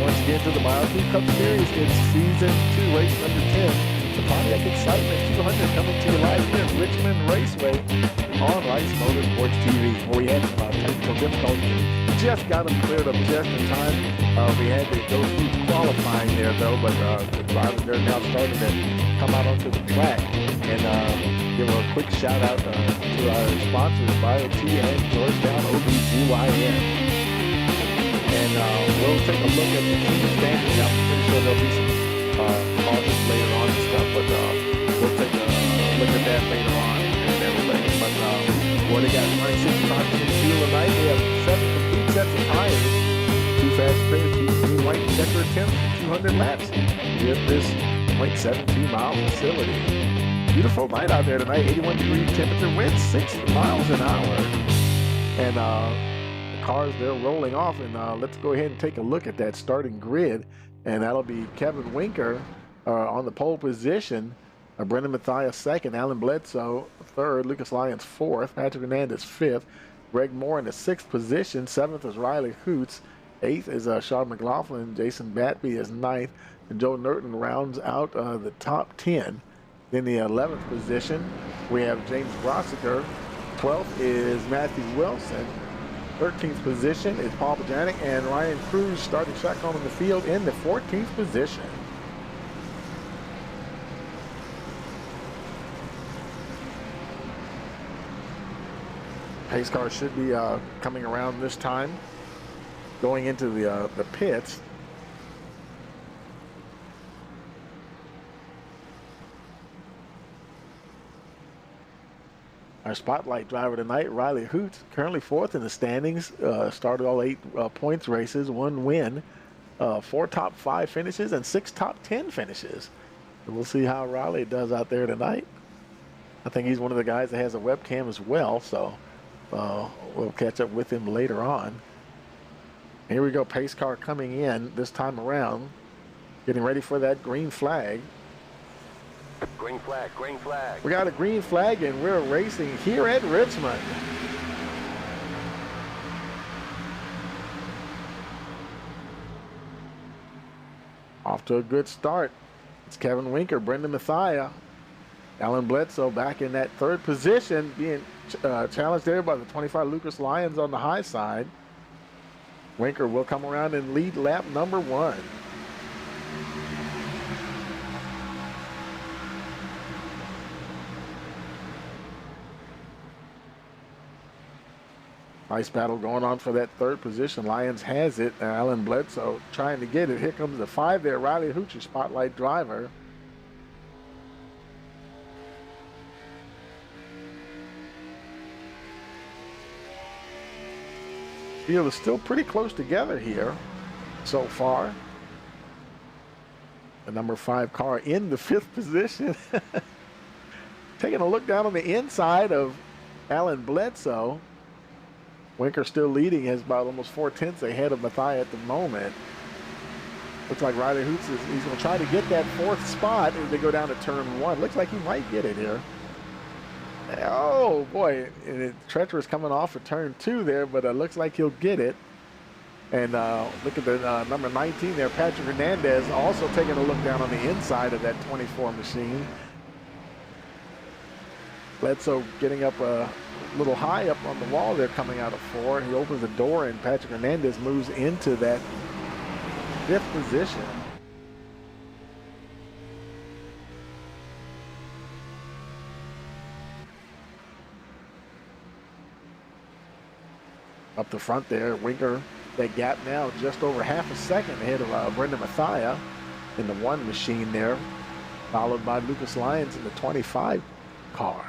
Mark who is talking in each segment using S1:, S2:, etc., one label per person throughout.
S1: once again to the BioTE Cup Series. It's Season 2, race number 10. The Pontiac Excitement 200 coming to you live here at Richmond Raceway on Rice Motorsports TV. Where we had some technical difficulties. Just got them cleared up just in time. We had to go through qualifying there, though, but the drivers there now starting to come out onto the track. And give a quick shout out to our sponsors, BioTE and Georgetown OBGYN. And we'll take a look at the standings. I'm pretty sure there'll be some causes later on and stuff, but we'll take a look at that later on and everything. But what they got running 65% fuel tonight. They have 7 complete sets of tires. 2 fast pairs, 2 green, white, and checker attempts for 200 laps with this 0.72 mile facility. Beautiful night out there tonight. 81-degree temperature, wind 6 miles an hour. And cars, they're rolling off, and let's go ahead and take a look at that starting grid, and that'll be Kevin Winker on the pole position, Brendan Mathias second, Alan Bledsoe third, Lucas Lyons fourth, Patrick Hernandez fifth, Greg Moore in the 6th position, 7th is Riley Hoots, 8th is Sean McLaughlin, Jason Batby is 9th, and Joe Norton rounds out the top 10. In the 11th position, we have James Rossiker, 12th is Matthew Wilson, 13th position is Paul Bajanic, and Ryan Cruz starting shotgun in the field in the 14th position. Pace car should be coming around this time, going into the pits. Our spotlight driver tonight, Riley Hoots, currently 4th in the standings. Started all 8 points races, 1 win, 4 top 5 finishes, and 6 top 10 finishes. And we'll see how Riley does out there tonight. I think he's one of the guys that has a webcam as well, so we'll catch up with him later on. Here we go, pace car coming in this time around, getting ready for that green flag.
S2: Green flag, green flag.
S1: We got a green flag, and we're racing here at Richmond. Off to a good start. It's Kevin Winker, Brendan Mathia, Alan Bledsoe back in that 3rd position, being challenged there by the 25 Lucas Lyons on the high side. Winker will come around and lead lap number 1. Nice battle going on for that 3rd position. Lyons has it. Alan Bledsoe trying to get it. Here comes the 5 there. Riley Hoots, spotlight driver. Field is still pretty close together here so far. The number 5 car in the 5th position. Taking a look down on the inside of Alan Bledsoe. Winker still leading, has about almost 4/10 ahead of Mathia at the moment. Looks like Riley Hoots he's going to try to get that 4th spot as they go down to turn 1. Looks like he might get it here. Oh boy, and it's treacherous coming off of turn 2 there, but it looks like he'll get it. And look at the number 19 there, Patrick Hernandez, also taking a look down on the inside of that 24 machine. Bledsoe getting up a little high up on the wall there coming out of 4. He opens the door, and Patrick Hernandez moves into that 5th position. Up the front there, Winker, that gap now just over half a second ahead of Brendan Mathia in the 1 machine there, followed by Lucas Lyons in the 25 car.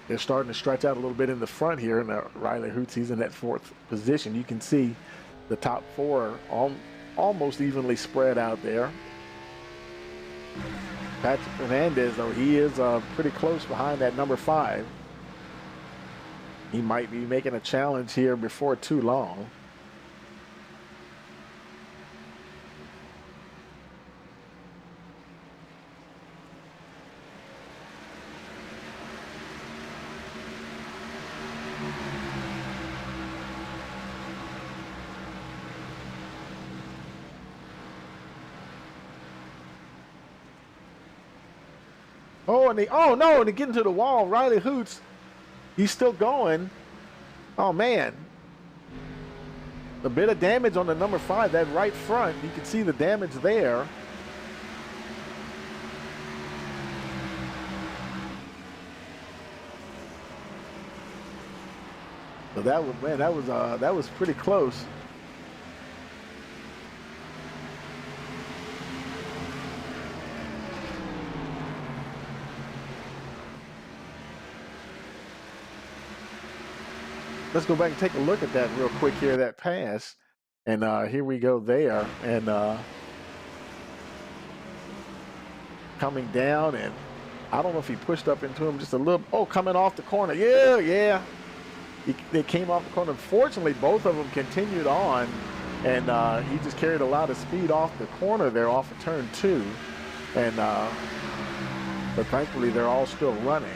S1: They're starting to stretch out a little bit in the front here, and Riley Hoots, he's in that 4th position. You can see the top 4 almost evenly spread out there. Patrick Hernandez, though, he is pretty close behind that number 5. He might be making a challenge here before too long. Oh, and oh no, and they get into the wall. Riley Hoots, he's still going. Oh man. A bit of damage on the number 5, that right front. You can see the damage there. So that was, man, that was pretty close. Let's go back and take a look at that real quick here, that pass. And here we go there. And coming down, and I don't know if he pushed up into him just a little. Oh, coming off the corner. Yeah. They came off the corner. Unfortunately, both of them continued on. And he just carried a lot of speed off the corner there, off of turn 2. And but thankfully, they're all still running.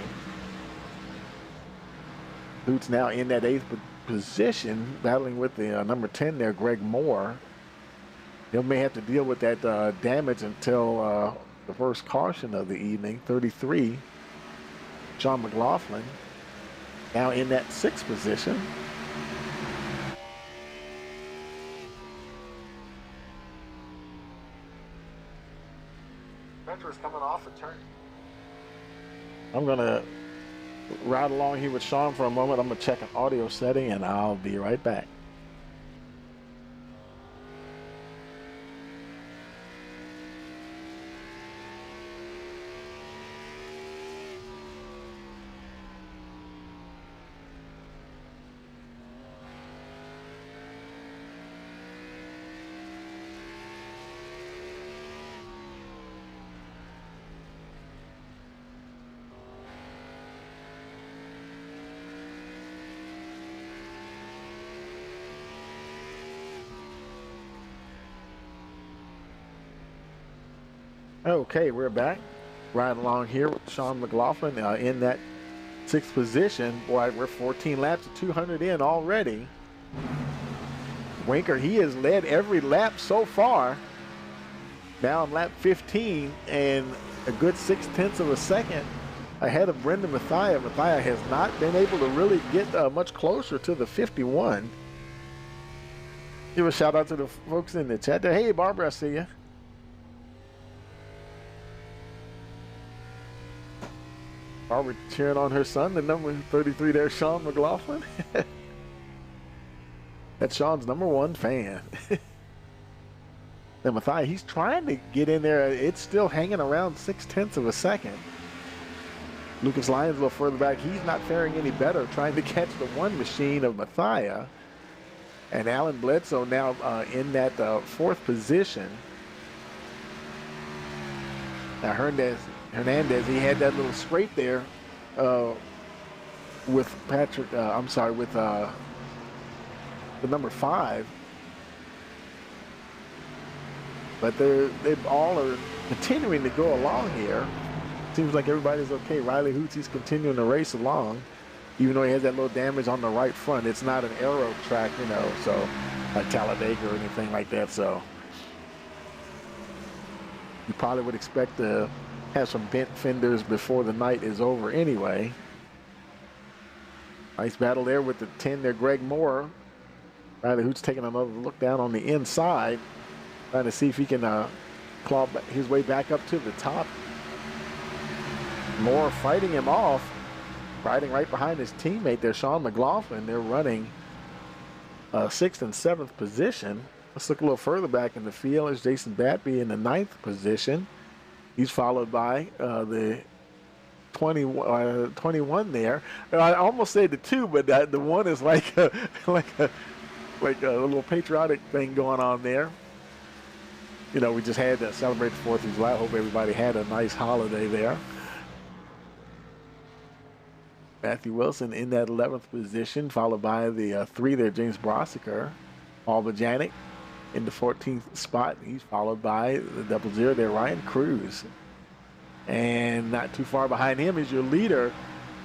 S1: Hoots now in that 8th position, battling with the number 10 there, Greg Moore. He may have to deal with that damage until the first caution of the evening. 33, Sean McLaughlin, now in that 6th position. Venture's coming off a turn. I'm going to ride along here with Sean for a moment. I'm going to check an audio setting, and I'll be right back. Okay, we're back. Riding along here with Sean McLaughlin in that 6th position. Boy, we're 14 laps of 200 in already. Winker, he has led every lap so far. Now on lap 15 and a good 0.6 of a second ahead of Brendan Mathia. Mathia has not been able to really get much closer to the 51. Give a shout out to the folks in the chat there. Hey, Barbara, I see you. Barbara cheering on her son, the number 33 there, Sean McLaughlin. That's Sean's number 1 fan. And Mathia, he's trying to get in there. It's still hanging around 0.6 of a second. Lucas Lyons a little further back. He's not faring any better, trying to catch the 1 machine of Mathia. And Alan Bledsoe now in that 4th position. Now Hernandez, he had that little scrape there with Patrick, with the number 5. But they all are continuing to go along here. Seems like everybody's okay. Riley Hoots, he's continuing to race along, even though he has that little damage on the right front. It's not an aero track, so like Talladega or anything like that. So you probably would expect to have some bent fenders before the night is over anyway. Nice battle there with the 10 there, Greg Moore. Riley Hoots taking another look down on the inside, trying to see if he can claw his way back up to the top. Moore fighting him off, riding right behind his teammate there, Sean McLaughlin. They're running 6th and 7th position. Let's look a little further back in the field. There's Jason Batby in the 9th position. He's followed by the 21 there. I almost said the 2, but the 1 is like a little patriotic thing going on there. We just had to celebrate the 4th of July. I hope everybody had a nice holiday there. Matthew Wilson in that 11th position, followed by the 3 there, James Brossiker. Paul Bajanic in the 14th spot. He's followed by the 00 there, Ryan Cruz. And not too far behind him is your leader,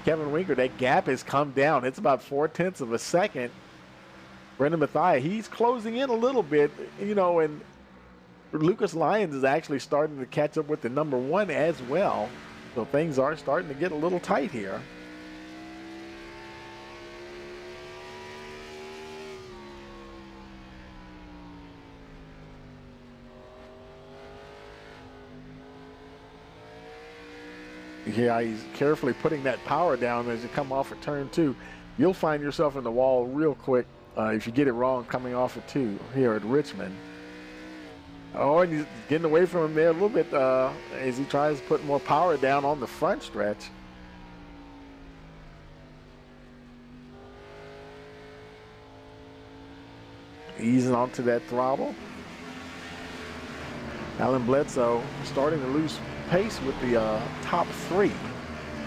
S1: Kevin Winker. That gap has come down. It's about 0.4 of a second. Brendan Mathia, he's closing in a little bit, and Lucas Lyons is actually starting to catch up with the number 1 as well. So things are starting to get a little tight here. Yeah, he's carefully putting that power down as you come off of turn 2. You'll find yourself in the wall real quick if you get it wrong coming off of 2 here at Richmond. Oh, and he's getting away from him there a little bit as he tries to put more power down on the front stretch. Easing onto that throttle. Alan Bledsoe starting to lose pace with the top 3,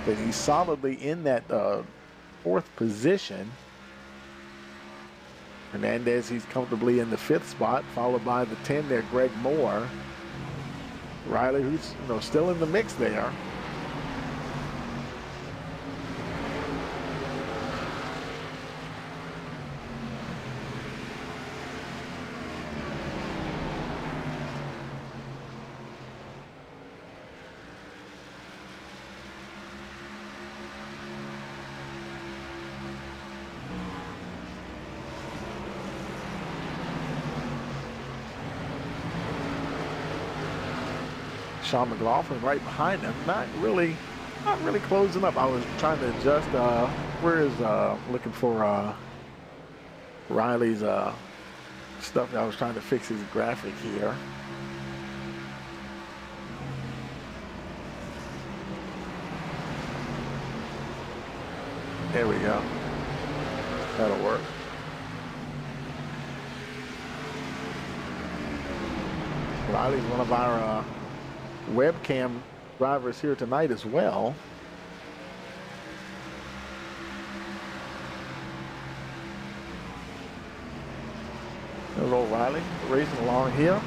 S1: but he's solidly in that 4th position. Hernandez, he's comfortably in the 5th spot, followed by the 10 there, Greg Moore. Riley, who's still in the mix there. Sean McLaughlin right behind him, not really closing up. I was trying to adjust. Looking for Riley's stuff. I was trying to fix his graphic here. There we go. That'll work. Riley's one of our webcam drivers here tonight as well. There's old Riley racing along here.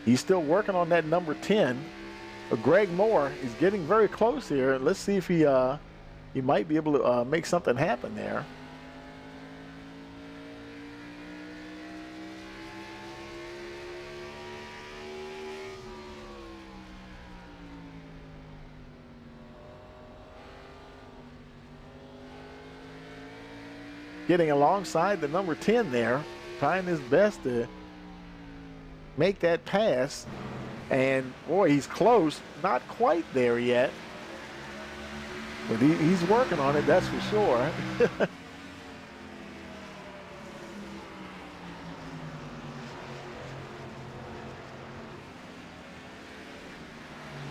S1: He's still working on that number 10. But Greg Moore is getting very close here. Let's see if he might be able to make something happen there. Getting alongside the number 10 there, trying his best to make that pass. And boy, he's close, not quite there yet. But he's working on it, that's for sure.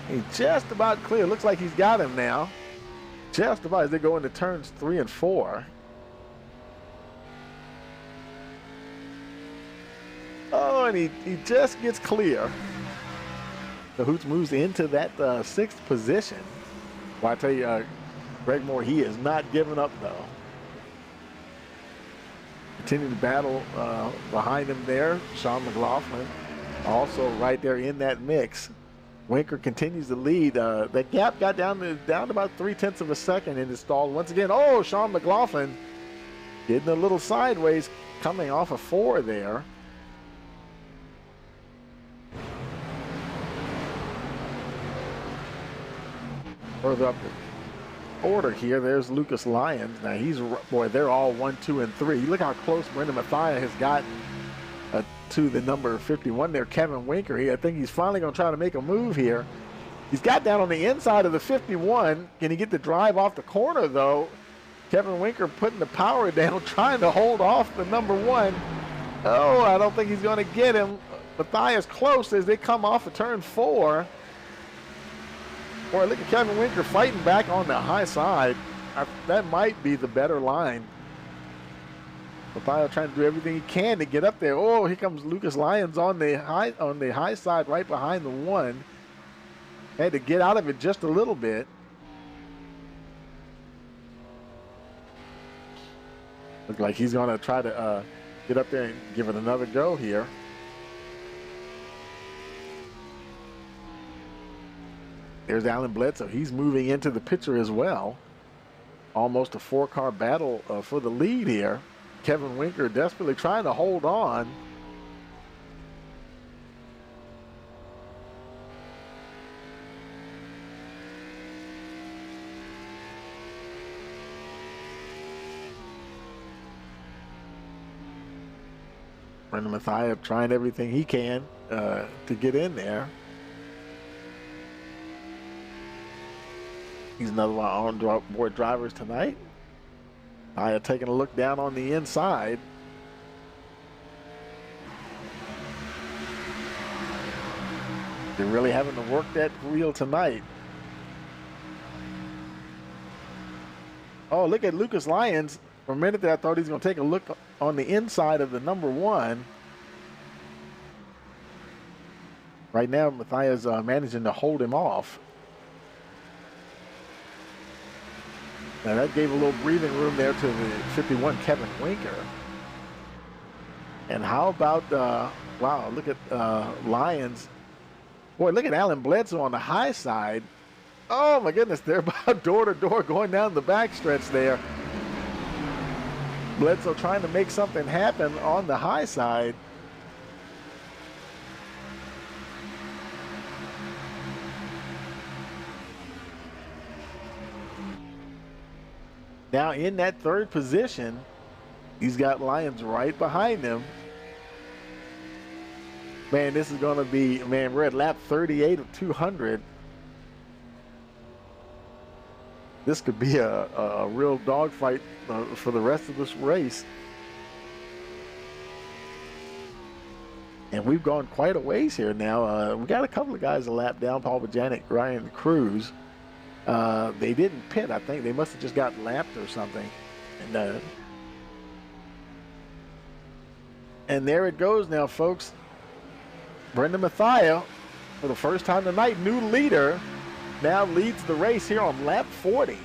S1: He's just about clear. Looks like he's got him now. Just about as they go into turns 3 and 4. Oh, and he just gets clear. The Hoots moves into that 6th position. Well, I tell you, Greg Moore, he is not giving up, though. Continuing to battle behind him there. Sean McLaughlin also right there in that mix. Winker continues to lead. That gap got down to about 0.3 of a second and it stalled once again. Oh, Sean McLaughlin getting a little sideways, coming off of 4 there. Further up the order here, there's Lucas Lyons. Now they're all 1, 2, and 3. Look how close Brendan Mathia has got to the number 51 there, Kevin Winker. I think he's finally going to try to make a move here. He's got down on the inside of the 51. Can he get the drive off the corner, though? Kevin Winker putting the power down, trying to hold off the number 1. Oh, I don't think he's going to get him. Mathia's close as they come off of turn 4. Boy, look at Kevin Winker fighting back on the high side. That might be the better line. Mathia trying to do everything he can to get up there. Oh, here comes Lucas Lyons on the high side right behind the 1. Had to get out of it just a little bit. Looks like he's going to try to get up there and give it another go here. There's Alan Bledsoe. He's moving into the picture as well. Almost a 4-car battle for the lead here. Kevin Winker desperately trying to hold on. Brendan Mathia trying everything he can to get in there. He's another one on board drivers tonight. Mathia taking a look down on the inside. They're really having to work that wheel tonight. Oh, look at Lucas Lyons. For a minute there, I thought he was going to take a look on the inside of the number one. Right now, Mathia's managing to hold him off. Now that gave a little breathing room there to the 51 Kevin Winker. And how about, wow, look at Lyons. Boy, look at Alan Bledsoe on the high side. Oh my goodness, they're about door to door going down the backstretch there. Bledsoe trying to make something happen on the high side. Now in that third position, he's got Lyons right behind him. Man, this is going to be, man, we're at lap 38 of 200. This could be a real dogfight for the rest of this race. And we've gone quite a ways here now. We got a couple of guys a lap down, Paul Bojanic, Ryan Cruz. They didn't pit, I think. They must have just got lapped or something. And there it goes now, folks. Brendan Mathia, for the first time tonight, new leader, now leads the race here on lap 40.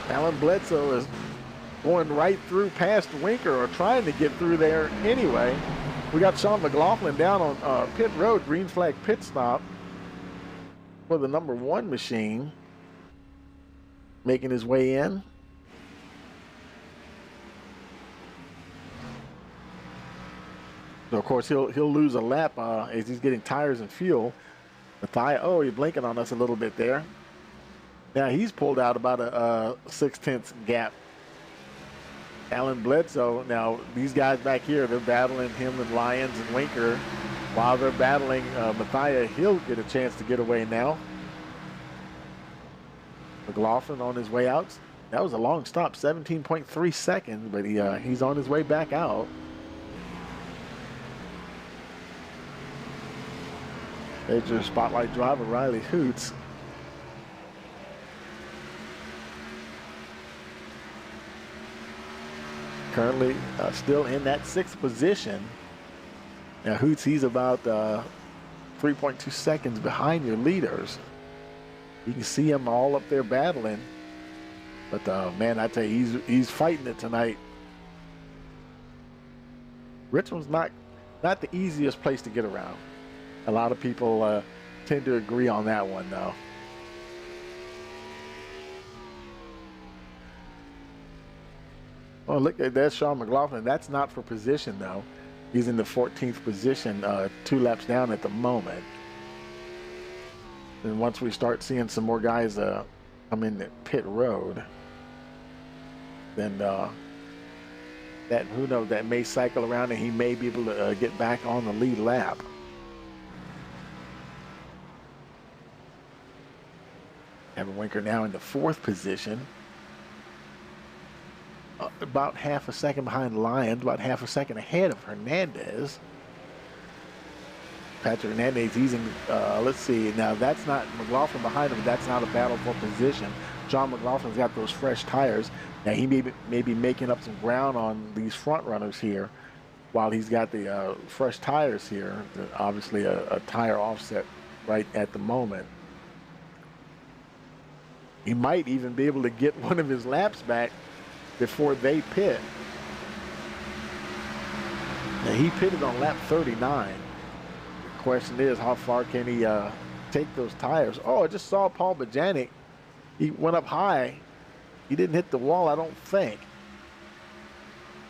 S1: Alan Bledsoe is going right through past Winker, or trying to get through there anyway. We got Sean McLaughlin down on pit road, green flag pit stop for the number one machine, making his way in. So of course he'll lose a lap as he's getting tires and fuel. Mathia, oh, you're blinking on us a little bit there. Now he's pulled out about a 6/10 gap. Alan Bledsoe, now these guys back here, they're battling him and Lyons and Winker. While they're battling Mathia, he'll get a chance to get away now. McLaughlin on his way out. That was a long stop, 17.3 seconds, but he's on his way back out. There's your spotlight driver, Riley Hoots. Currently still in that sixth position. Now Hoots, he's about 3.2 seconds behind your leaders. You can see him all up there battling. But man, I tell you, he's fighting it tonight. Richmond's not the easiest place to get around. A lot of people tend to agree on that one, though. Oh, look, there's Sean McLaughlin. That's not for position, though. He's in the 14th position, 2 laps down at the moment. And once we start seeing some more guys come in the pit road, then that, who knows, that may cycle around and he may be able to get back on the lead lap. Kevin Winker now in the 4th position. About half a second behind Lyons, about half a second ahead of Hernandez. Patrick Hernandez easing, let's see, now that's not McLaughlin behind him, that's not a battle for position. John McLaughlin's got those fresh tires. Now he may be making up some ground on these front runners here while he's got the fresh tires here. Obviously a tire offset right at the moment. He might even be able to get one of his laps back before they pit. Now he pitted on lap 39. The question is, how far can he take those tires? Oh, I just saw Paul Bojanic. He went up high. He didn't hit the wall, I don't think.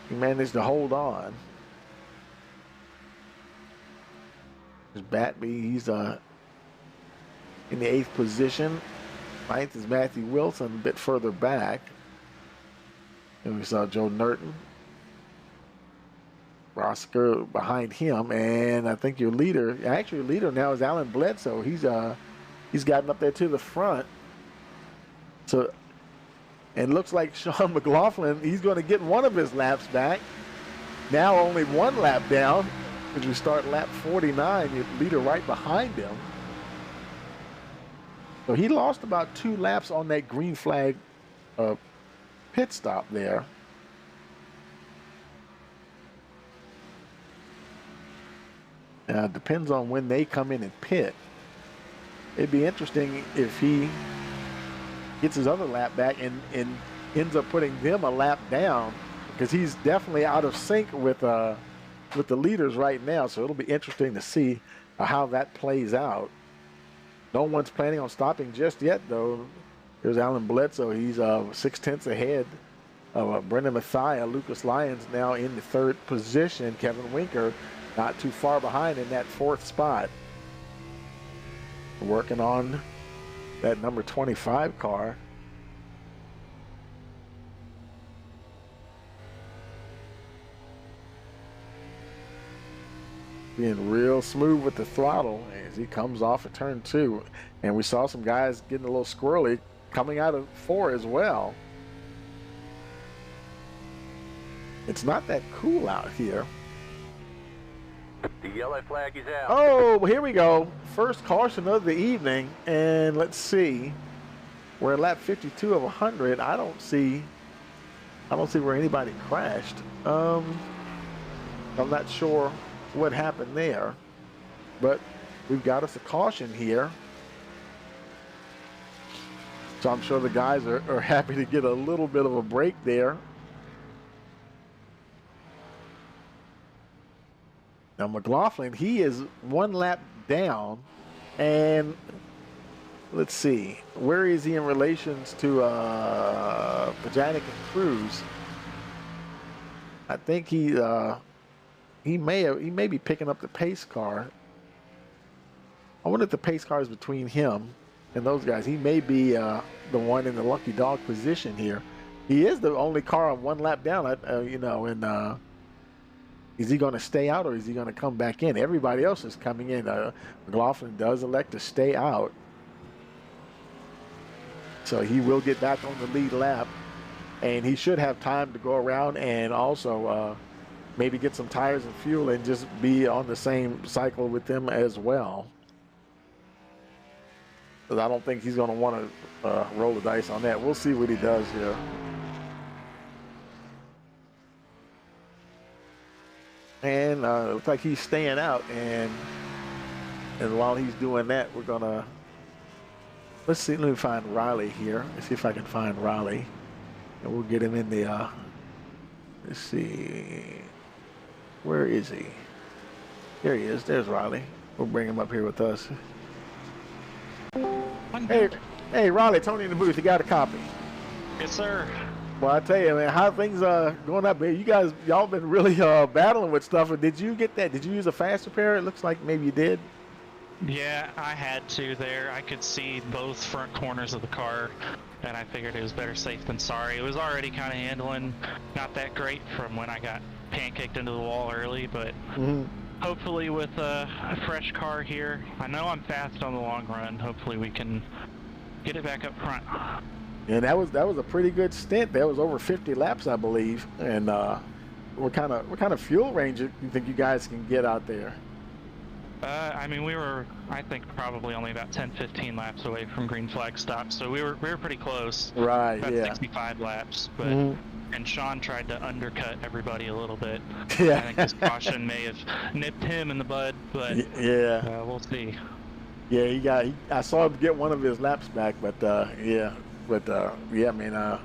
S1: He managed to hold on. There's Batby, he's in the 8th position. Ninth is Matthew Wilson, a bit further back. And we saw Joe Norton. Oscar behind him, and I think your leader now is Alan Bledsoe. He's gotten up there to the front. So, and looks like Sean McLaughlin, he's going to get one of his laps back. Now only one lap down as we start lap 49, your leader right behind him. So he lost about 2 laps on that green flag pit stop there. Depends on when they come in and pit. It'd be interesting if he gets his other lap back and ends up putting them a lap down, because he's definitely out of sync with the leaders right now. So it'll be interesting to see how that plays out. No one's planning on stopping just yet, though. There's Alan Bledsoe. He's 6/10 ahead of Brendan Mathia. Lucas Lyons now in the 3rd position. Kevin Winker not too far behind in that 4th spot. Working on that number 25 car. Being real smooth with the throttle as he comes off of turn 2. And we saw some guys getting a little squirrely coming out of 4 as well. It's not that cool out here.
S2: The yellow flag is out.
S1: Oh, here we go. First caution of the evening. And let's see. We're at lap 52 of 100. I don't see where anybody crashed. I'm not sure what happened there. But we've got us a caution here. So I'm sure the guys are happy to get a little bit of a break there. Now McLaughlin, he is 1 lap down, and let's see, where is he in relations to Pontiac and Cruz? I think he may be picking up the pace car. I wonder if the pace car is between him and those guys. He may be the one in the lucky dog position here. He is the only car on 1 lap down, is he going to stay out or is he going to come back in? Everybody else is coming in. McLaughlin does elect to stay out. So he will get back on the lead lap. And he should have time to go around and also maybe get some tires and fuel and just be on the same cycle with them as well. Because I don't think he's going to want to roll the dice on that. We'll see what he does here. And it looks like he's staying out, and while he's doing that, we're gonna let me find Riley here. Let's see if I can find Riley, and we'll get him in the. Let's see, where is he? There he is. There's Riley. We'll bring him up here with us. Hey, Riley, Tony in the booth. You got a copy?
S3: Yes, sir.
S1: Well, I tell you, man, how things going up here? Y'all been really battling with stuff. Did you get that? Did you use a fast repair? It looks like maybe you did.
S3: Yeah, I had to there. I could see both front corners of the car, and I figured it was better safe than sorry. It was already kind of handling not that great from when I got pancaked into the wall early, but hopefully with a fresh car here, I know I'm fast on the long run. Hopefully we can get it back up front.
S1: And that was a pretty good stint. That was over 50 laps, I believe. And what kind of fuel range do you think you guys can get out there?
S3: I mean, we were, I think, probably only about 10-15 laps away from green flag stop, so we were pretty close.
S1: Right.
S3: About
S1: yeah.
S3: 65 laps, but and Sean tried to undercut everybody a little bit.
S1: Yeah.
S3: I think his caution may have nipped him in the bud, but
S1: yeah,
S3: we'll see.
S1: Yeah, I saw him get one of his laps back, but yeah. But yeah, man.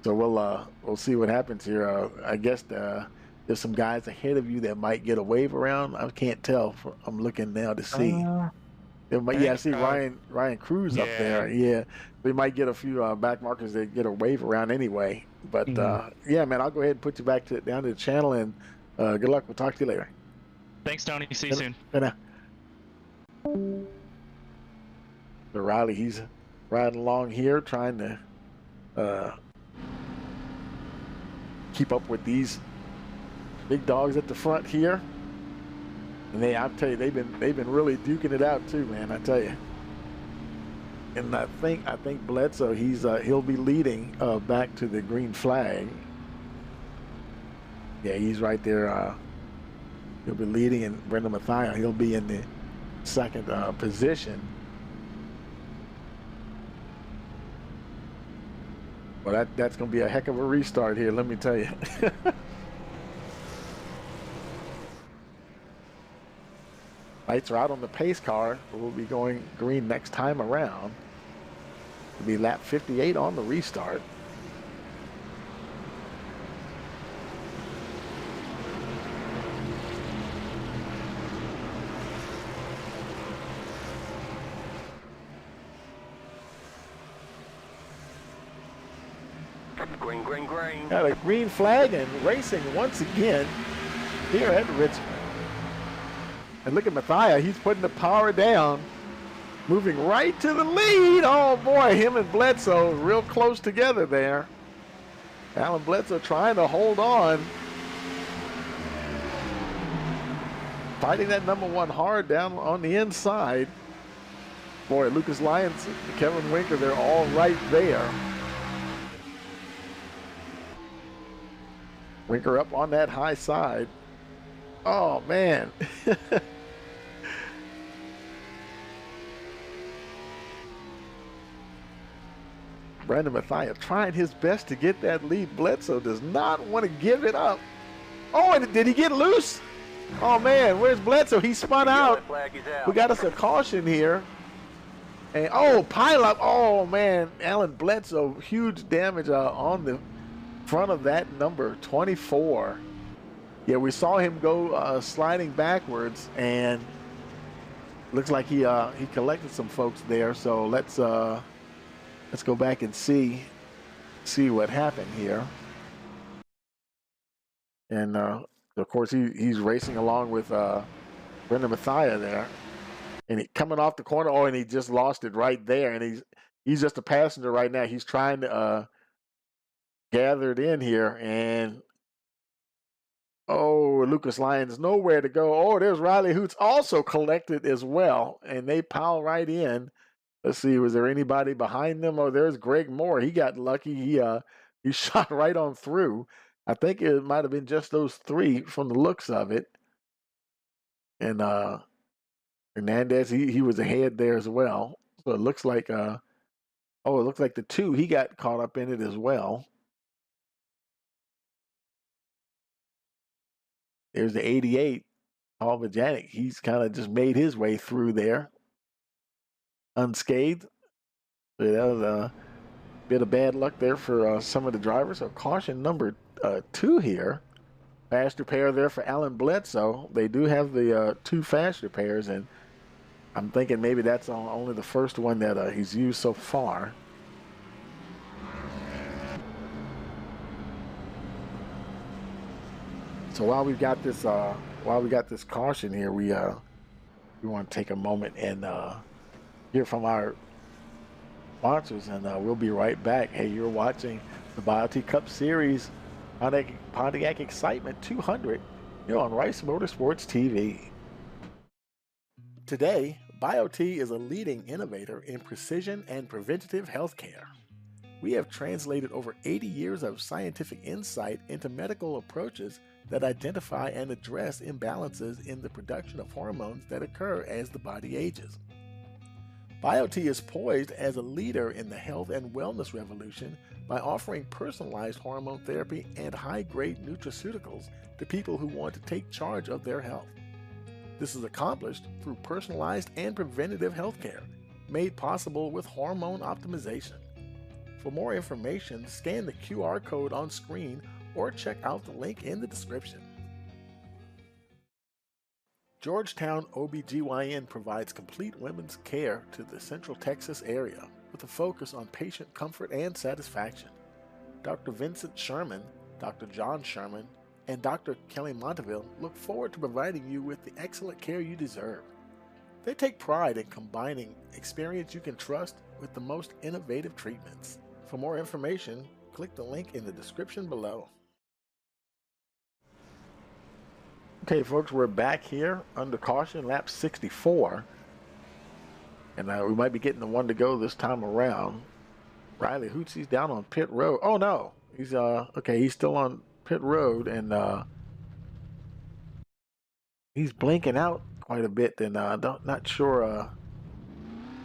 S1: So we'll see what happens here. I guess there's some guys ahead of you that might get a wave around. I can't tell. I'm looking now to see. I see Ryan Cruz up there. Yeah, we might get a few back markers that get a wave around anyway. But yeah, man, I'll go ahead and put you back down to the channel, and good luck. We'll talk to you later.
S3: Thanks, Tony. See you soon.
S1: Bye now. So Riley, he's riding along here, trying to keep up with these big dogs at the front here. And I tell you, they've been really duking it out too, man. I tell you. And I think Bledsoe, he'll be leading back to the green flag. Yeah, he's right there. He'll be leading, and Brendan Mathias, he'll be in the second position. Well, that's going to be a heck of a restart here, let me tell you. Lights are out on the pace car. We'll be going green next time around. It'll be lap 58 on the restart.
S2: Green, green, green.
S1: Got a green flag and racing once again here at Richmond. And look at Mathias, he's putting the power down, moving right to the lead. Oh boy, him and Bledsoe real close together there. Alan Bledsoe trying to hold on. Fighting that number one hard down on the inside. Boy, Lucas Lyons, Kevin Winker, they're all right there. Winker up on that high side. Oh, man. Brandon Mathias trying his best to get that lead. Bledsoe does not want to give it up. Oh, and did he get loose? Oh, man, where's Bledsoe? He spun out. We got us a caution here. And, oh, pile up. Oh, man, Alan Bledsoe, huge damage on the front of that number 24. Yeah, we saw him go sliding backwards, and looks like he collected some folks there. So let's go back and see what happened here. And of course he's racing along with Brendan Mathias there, and coming off the corner. Oh, and he just lost it right there, and he's just a passenger right now. He's trying to gather it in here, and oh, Lucas Lyons nowhere to go. Oh, there's Riley Hoots also collected as well, and they pile right in. Let's see, was there anybody behind them? Oh, there's Greg Moore. He got lucky. He shot right on through. I think it might have been just those three from the looks of it. And Hernandez, he was ahead there as well. So it looks like it looks like the two, he got caught up in it as well. There's the 88, Paul Vajanic. He's kind of just made his way through there unscathed. So that was a bit of bad luck there for some of the drivers. So caution number 2 here. Fast repair there for Alan Bledsoe. They do have the 2 fast repairs, and I'm thinking maybe that's only the first one that he's used so far. So while we got this caution here, we want to take a moment and hear from our sponsors, and we'll be right back. Hey, you're watching the BioTE Cup Series Pontiac Excitement 200 here on Rice Motorsports TV. Today, BioTE is a leading innovator in precision and preventative healthcare. We have translated over 80 years of scientific insight into medical approaches that identify and address imbalances in the production of hormones that occur as the body ages. BioTE is poised as a leader in the health and wellness revolution by offering personalized hormone therapy and high-grade nutraceuticals to people who want to take charge of their health. This is accomplished through personalized and preventative healthcare, made possible with hormone optimization. For more information, scan the QR code on screen or check out the link in the description. Georgetown OBGYN provides complete women's care to the Central Texas area with a focus on patient comfort and satisfaction. Dr. Vincent Sherman, Dr. John Sherman, and Dr. Kelly Monteville look forward to providing you with the excellent care you deserve. They take pride in combining experience you can trust with the most innovative treatments. For more information, click the link in the description below. Okay, folks, we're back here under caution, lap 64. And we might be getting the one to go this time around. Riley Hootsy's down on pit road. Oh, no. He's, okay, he's still on pit road, and he's blinking out quite a bit, and not sure.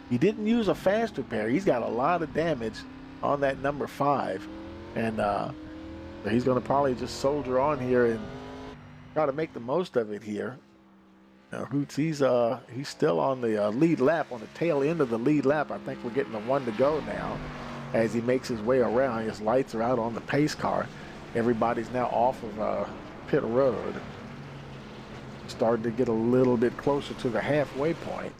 S1: He didn't use a fast repair. He's got a lot of damage on that number 5, and he's going to probably just soldier on here and try to make the most of it here. Hoots, he's still on the lead lap, on the tail end of the lead lap. I think we're getting the one to go now as he makes his way around. His lights are out on the pace car. Everybody's now off of pit road. Starting to get a little bit closer to the halfway point.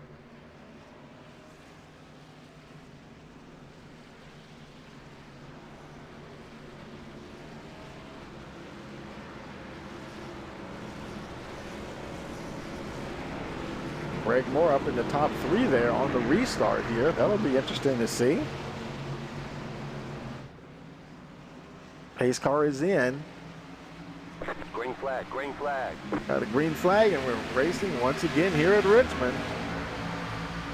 S1: Greg Moore up in the top 3 there on the restart here. That'll be interesting to see. Pace car is in.
S2: Green flag, green flag.
S1: Got a green flag, and we're racing once again here at Richmond.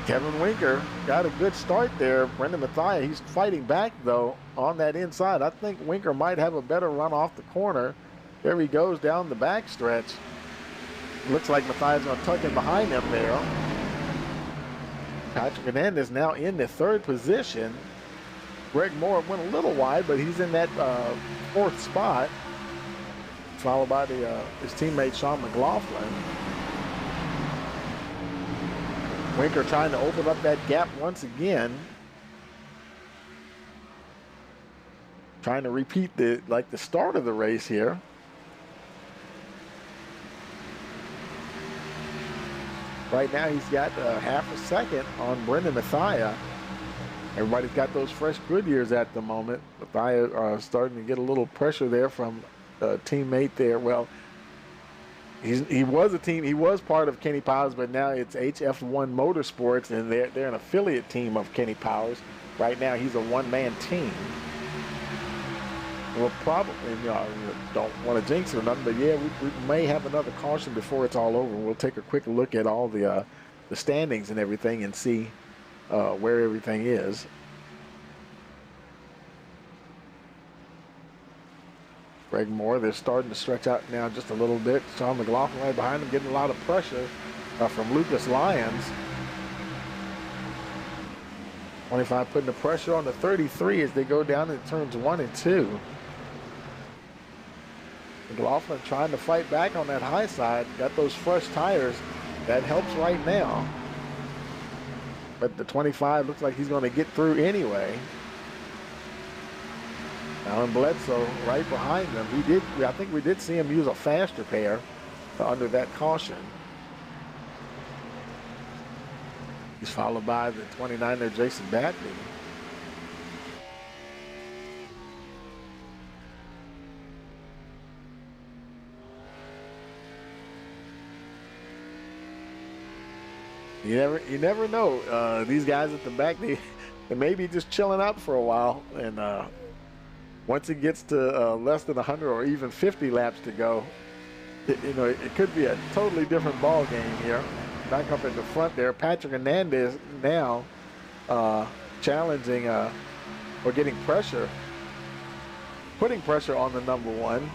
S1: Kevin Winker got a good start there. Brendan Mathia, he's fighting back though on that inside. I think Winker might have a better run off the corner. There he goes down the back stretch. Looks like Mathia's going to tuck in behind him there. Patrick Hernandez now in the 3rd position. Greg Moore went a little wide, but he's in that 4th spot, followed by his teammate Sean McLaughlin. Winker trying to open up that gap once again. Trying to repeat the start of the race here. Right now he's got half a second on Brendan Mathia. Everybody's got those fresh Goodyears at the moment. Mathia starting to get a little pressure there from a teammate there. Well, he was part of Kenny Powers, but now it's HF1 Motorsports, and they're an affiliate team of Kenny Powers. Right now he's a one-man team. We'll probably, don't want to jinx it or nothing, but yeah, we may have another caution before it's all over. We'll take a quick look at all the standings and everything and see where everything is. Greg Moore, they're starting to stretch out now just a little bit. Sean McLaughlin right behind him, getting a lot of pressure from Lucas Lyons. 25 putting the pressure on the 33 as they go down into turns 1 and 2. McLaughlin trying to fight back on that high side. Got those fresh tires. That helps right now. But the 25 looks like he's going to get through anyway. Alan Bledsoe right behind them. I think we did see him use a fast repair under that caution. He's followed by the 29 there, Jason Batney. You never know. These guys at the back, they may be just chilling out for a while, and once it gets to less than 100 or even 50 laps to go, it could be a totally different ball game here. Back up in the front there, Patrick Hernandez now challenging or getting pressure, putting pressure on the number 1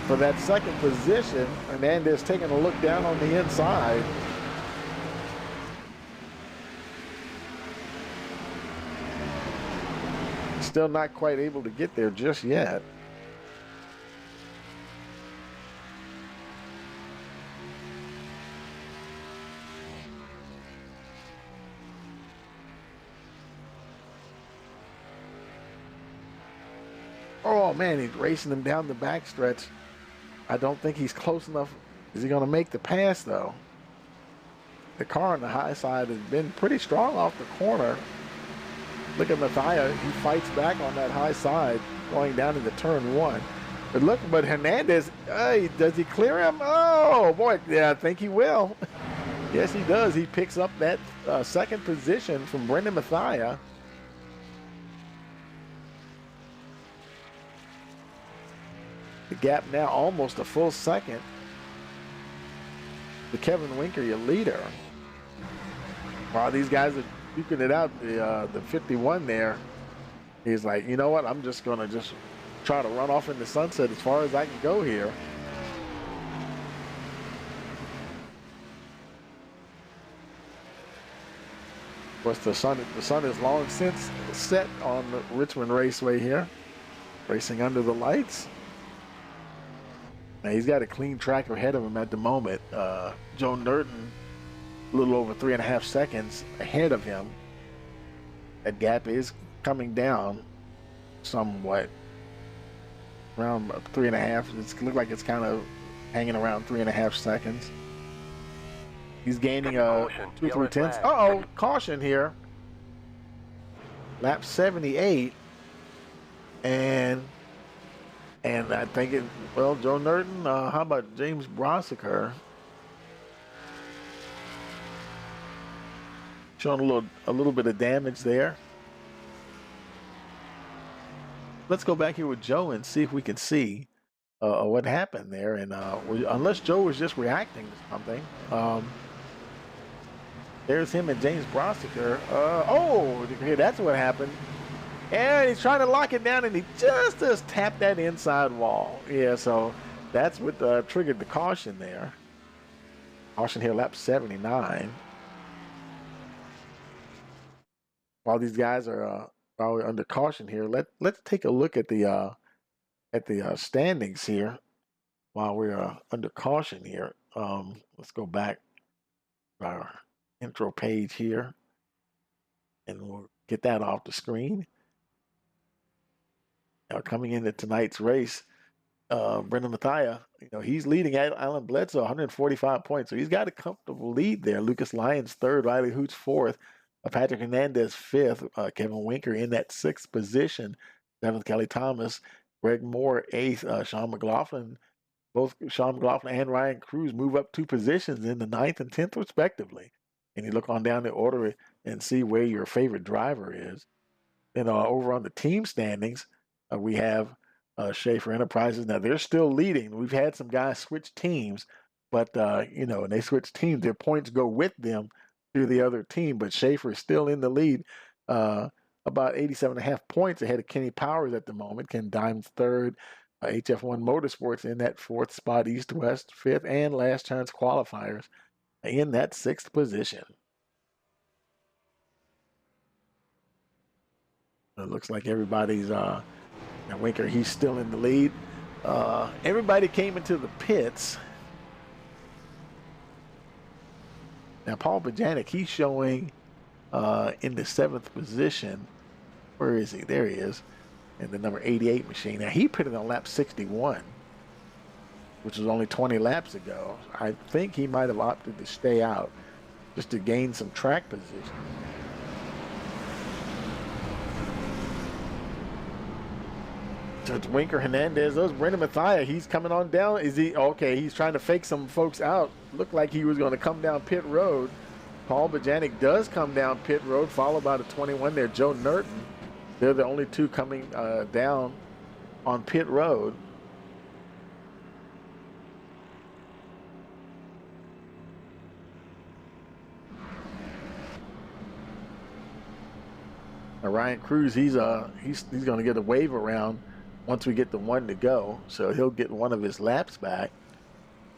S1: for that 2nd position. Hernandez taking a look down on the inside. Still not quite able to get there just yet. Oh man, he's racing him down the backstretch. I don't think he's close enough. Is he going to make the pass though? The car on the high side has been pretty strong off the corner. Look at Mathia, he fights back on that high side going down into turn 1. But Hernandez, hey, does he clear him? Oh boy, yeah, I think he will. Yes, he does. He picks up that second position from Brendan Mathia. The gap now almost a full second to Kevin Winker, your leader. While these guys are duking it out, the 51 there, he's like, you know what? I'm just going to try to run off in the sunset as far as I can go here. Of course, the sun is long since set on the Richmond Raceway here, racing under the lights. Now he's got a clean track ahead of him at the moment. Joe Norton, a little over 3.5 seconds ahead of him. That gap is coming down somewhat, around 3.5. It looks like it's kind of hanging around 3.5 seconds. He's gaining 2 3/10. Uh-oh, caution here. Lap 78. And I think well, Joe Norton, how about James Brossiker? Showing a little bit of damage there. Let's go back here with Joe and see if we can see what happened there. And unless Joe was just reacting to something. There's him and James Brossiker. Oh, that's what happened. And he's trying to lock it down, and he just tapped that inside wall. Yeah, so that's what triggered the caution there. Caution here, lap 79. While these guys are probably under caution here, let's take a look at the standings here. While we're under caution here, let's go back to our intro page here, and we'll get that off the screen. Now, coming into tonight's race, Brendan Mathia, he's leading Alan Bledsoe 145 points, so he's got a comfortable lead there. Lucas Lyons third, Riley Hoots fourth, Patrick Hernandez fifth, Kevin Winker in that sixth position, seventh Kelly Thomas, Greg Moore eighth, Sean McLaughlin. Both Sean McLaughlin and Ryan Cruz move up 2 positions in the 9th and 10th respectively. And you look on down the order and see where your favorite driver is. And over on the team standings, we have Schaefer Enterprises. Now, they're still leading. We've had some guys switch teams, but, when they switch teams, their points go with them to the other team. But Schaefer is still in the lead, about 87.5 points ahead of Kenny Powers at the moment. Ken Diamond's third, HF1 Motorsports in that 4th spot, East-West 5th, and Last Chance Qualifiers in that 6th position. It looks like everybody's now Winker, he's still in the lead. Everybody came into the pits. Now Paul Bajanic, he's showing in the 7th position. Where is he? There he is. In the number 88 machine. Now he pitted on lap 61, which was only 20 laps ago. I think he might have opted to stay out just to gain some track position. So it's Winker, Hernandez. Those Brendan Mathia. He's coming on down. Is he okay? He's trying to fake some folks out. Looked like he was going to come down pit road. Paul Bajanic does come down pit road, followed by the 21 there, Joe Norton. They're the only two coming down on pit road. Now Ryan Cruz, he's going to get a wave around once we get the one to go, so he'll get one of his laps back.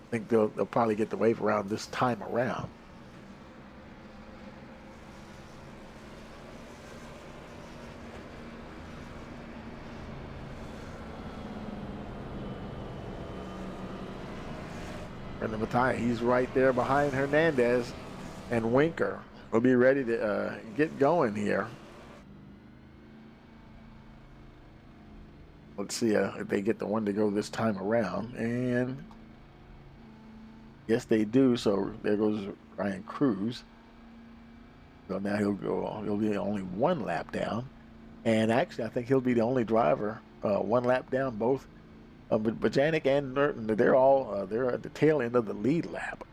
S1: I think they'll probably get the wave around this time around. Brendan Mathia, he's right there behind Hernandez and Winker. We'll be ready to get going here. Let's see if they get the one to go this time around. And yes, they do. So there goes Ryan Cruz. So now he'll be only 1 lap down. And actually, I think he'll be the only driver 1 lap down. Both Bajanic and Norton, they're at the tail end of the lead lap.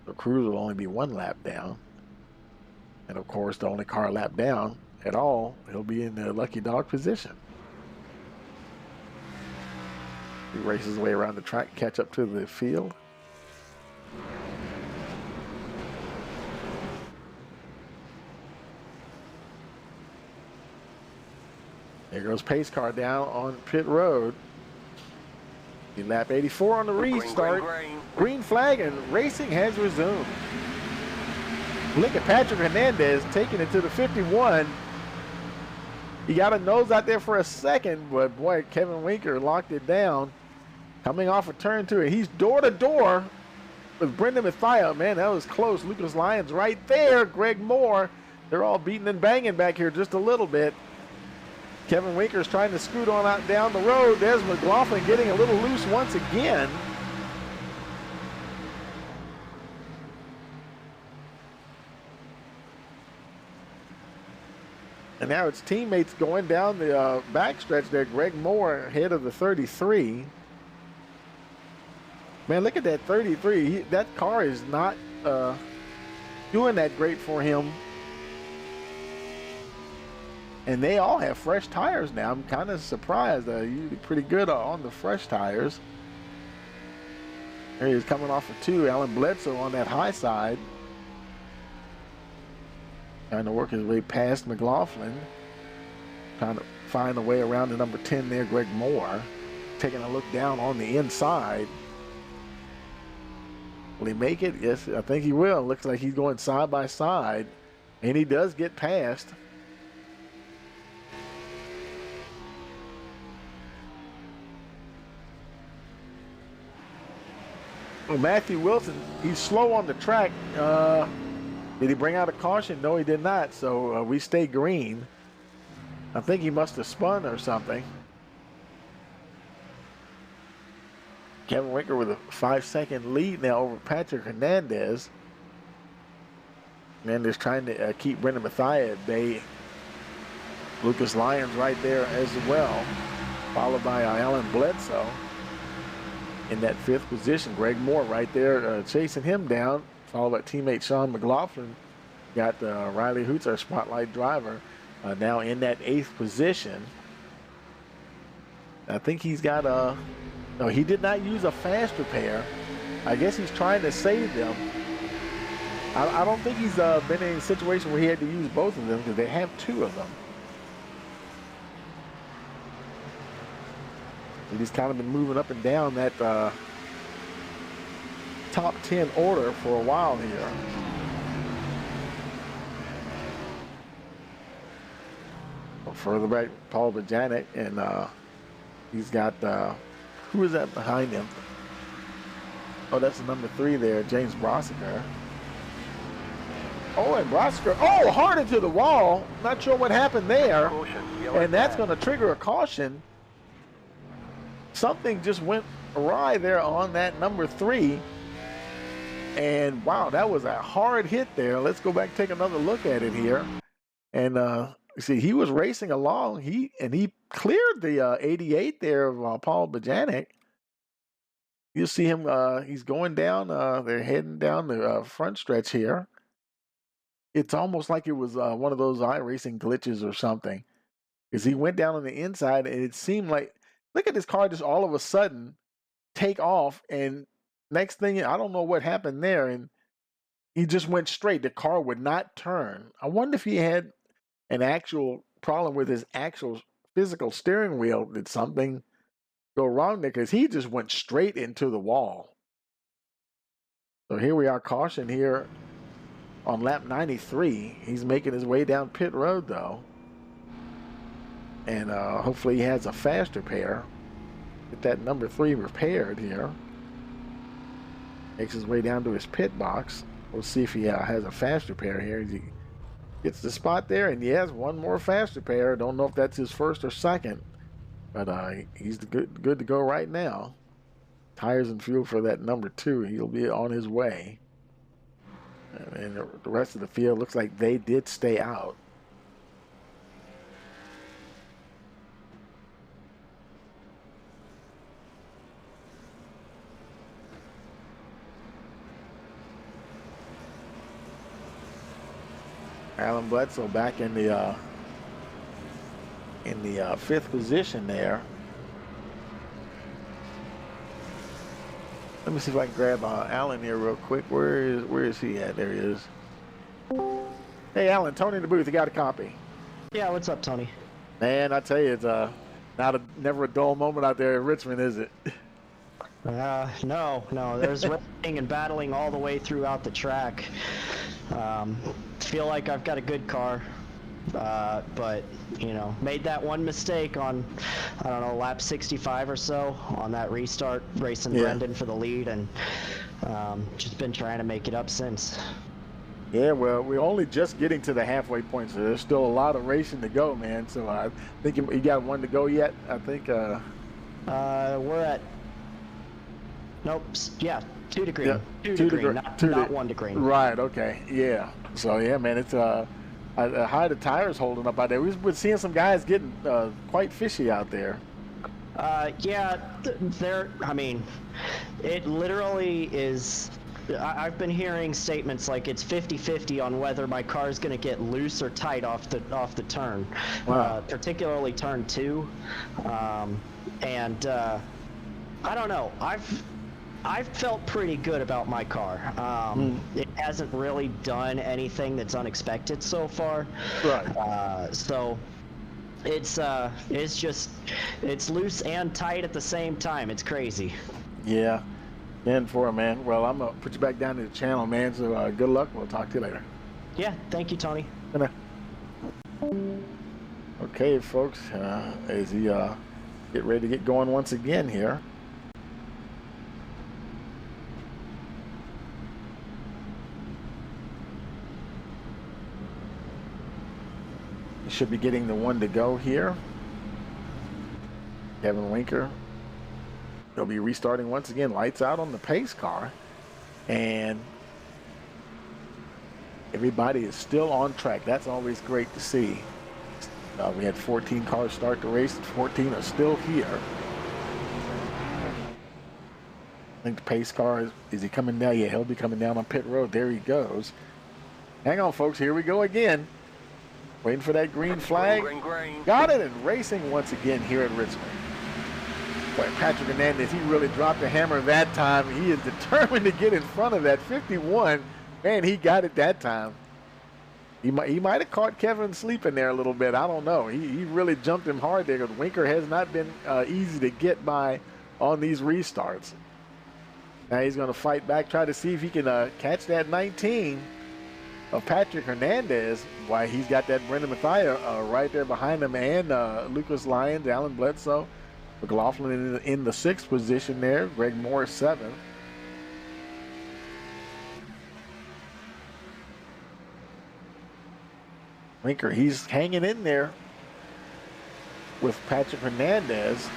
S1: The Cruz will only be 1 lap down. And of course, the only car lap down at all, he'll be in the lucky dog position. He races his way around the track, catch up to the field. There goes pace car down on pit road. Lap 84 on the restart. Green flag and racing has resumed. Look at Patrick Hernandez taking it to the 51. He got a nose out there for a second, but boy, Kevin Winker locked it down. Coming off of turn 2, and he's door to door with Brendan Mathieu. Man, that was close. Lucas Lyons right there. Greg Moore. They're all beating and banging back here just a little bit. Kevin Winker's trying to scoot on out down the road. There's McLaughlin getting a little loose once again. And now it's teammates going down the backstretch there. Greg Moore ahead of the 33. Man, look at that 33. That car is not doing that great for him. And they all have fresh tires now. I'm kind of surprised. Usually pretty good on the fresh tires. There he is coming off of 2. Alan Bledsoe on that high side. Trying to work his way past McLaughlin. Trying to find a way around the number 10 there, Greg Moore. Taking a look down on the inside. Will he make it? Yes, I think he will. Looks like he's going side by side. And he does get past. Well, Matthew Wilson, he's slow on the track. Did he bring out a caution? No, he did not. So we stay green. I think he must have spun or something. Kevin Winker with a 5-second lead now over Patrick Hernandez. Hernandez trying to keep Brendan Mathieu at bay. Lucas Lyons right there as well, followed by Alan Bledsoe. In that 5th position, Greg Moore right there chasing him down, followed by teammate Sean McLaughlin. Got Riley Hoots, our spotlight driver, now in that 8th position. I think he's got no, he did not use a fast repair. I guess he's trying to save them. I don't think he's been in a situation where he had to use both of them because they have 2 of them. He's kind of been moving up and down that top 10 order for a while here. Further back, Paul Bajanic, and he's got, who is that behind him? Oh, that's the number 3 there, James Brossiker. Oh, and Brossiker, oh, hard into the wall. Not sure what happened there. And that's going to trigger a caution. Something just went awry there on that number 3. And wow, that was a hard hit there. Let's go back and take another look at it here. And see, he was racing along. He cleared the 88 there of Paul Bajanic. You'll see him, he's going down, they're heading down the front stretch here. It's almost like it was one of those iRacing glitches or something. Because he went down on the inside and it seemed like, look at this car just all of a sudden take off, and next thing, I don't know what happened there, and he just went straight. The car would not turn. I wonder if he had an actual problem with his actual physical steering wheel. Did something go wrong there? Because he just went straight into the wall. So here we are, caution here on lap 93. He's making his way down pit road, though. And hopefully he has a fast repair. Get that number 3 repaired here. Makes his way down to his pit box. We'll see if he has a fast repair here. He gets the spot there, and he has one more fast repair. Don't know if that's his first or second, but he's good to go right now. Tires and fuel for that number 2. He'll be on his way. And the rest of the field looks like they did stay out. Alan Bledsoe back in the 5th position there. Let me see if I can grab Alan here real quick. Where is he at? There he is. Hey, Alan, Tony in the booth. You got a copy?
S4: Yeah, what's up, Tony?
S1: Man, I tell you, it's never a dull moment out there in Richmond, is it?
S4: No. There's racing and battling all the way throughout the track. Feel like I've got a good car, but made that one mistake on, I don't know, lap 65 or so on that restart, racing Brendan for the lead, and just been trying to make it up since.
S1: Yeah, well, we're only just getting to the halfway point, so there's still a lot of racing to go, man. So I think you got one to go yet. I think.
S4: We're at. Nope. Yeah, 2 to green.
S1: Yeah,
S4: 2 to green, not 1 to green.
S1: Right. Okay. Yeah. So yeah, man, it's how the tires holding up out there. We're seeing some guys getting quite fishy out there.
S4: Yeah, I mean, it literally is. I've been hearing statements like it's 50-50 on whether my car is going to get loose or tight off the turn,
S1: wow.
S4: Particularly turn 2, and I don't know. I've felt pretty good about my car. It hasn't really done anything that's unexpected so far.
S1: Right.
S4: So it's loose and tight at the same time. It's crazy.
S1: Yeah. 10-4, man. Well, I'm gonna put you back down to the channel, man. So good luck. We'll talk to you later.
S4: Yeah. Thank you, Tony.
S1: Okay, folks. As he get ready to get going once again here. He should be getting the 1 to go here. Kevin Winker. They'll be restarting once again. Lights out on the pace car. And everybody is still on track. That's always great to see. We had 14 cars start the race. 14 are still here. I think the pace car, is he coming down? Yeah, he'll be coming down on pit road. There he goes. Hang on, folks. Here we go again. Waiting for that green flag.
S2: Green.
S1: Got it, and racing once again here at Richmond. Boy, Patrick Hernandez, he really dropped the hammer that time. He is determined to get in front of that 51. Man, he got it that time. He might have caught Kevin sleeping there a little bit. I don't know. He really jumped him hard there because Winker has not been easy to get by on these restarts. Now he's going to fight back, try to see if he can catch that 19 of Patrick Hernandez. Why, he's got that Brendan Mathia right there behind him, and Lucas Lyons, Alan Bledsoe. McLaughlin in the 6th position there. Greg Moore 7th. Winker, he's hanging in there with Patrick Hernandez.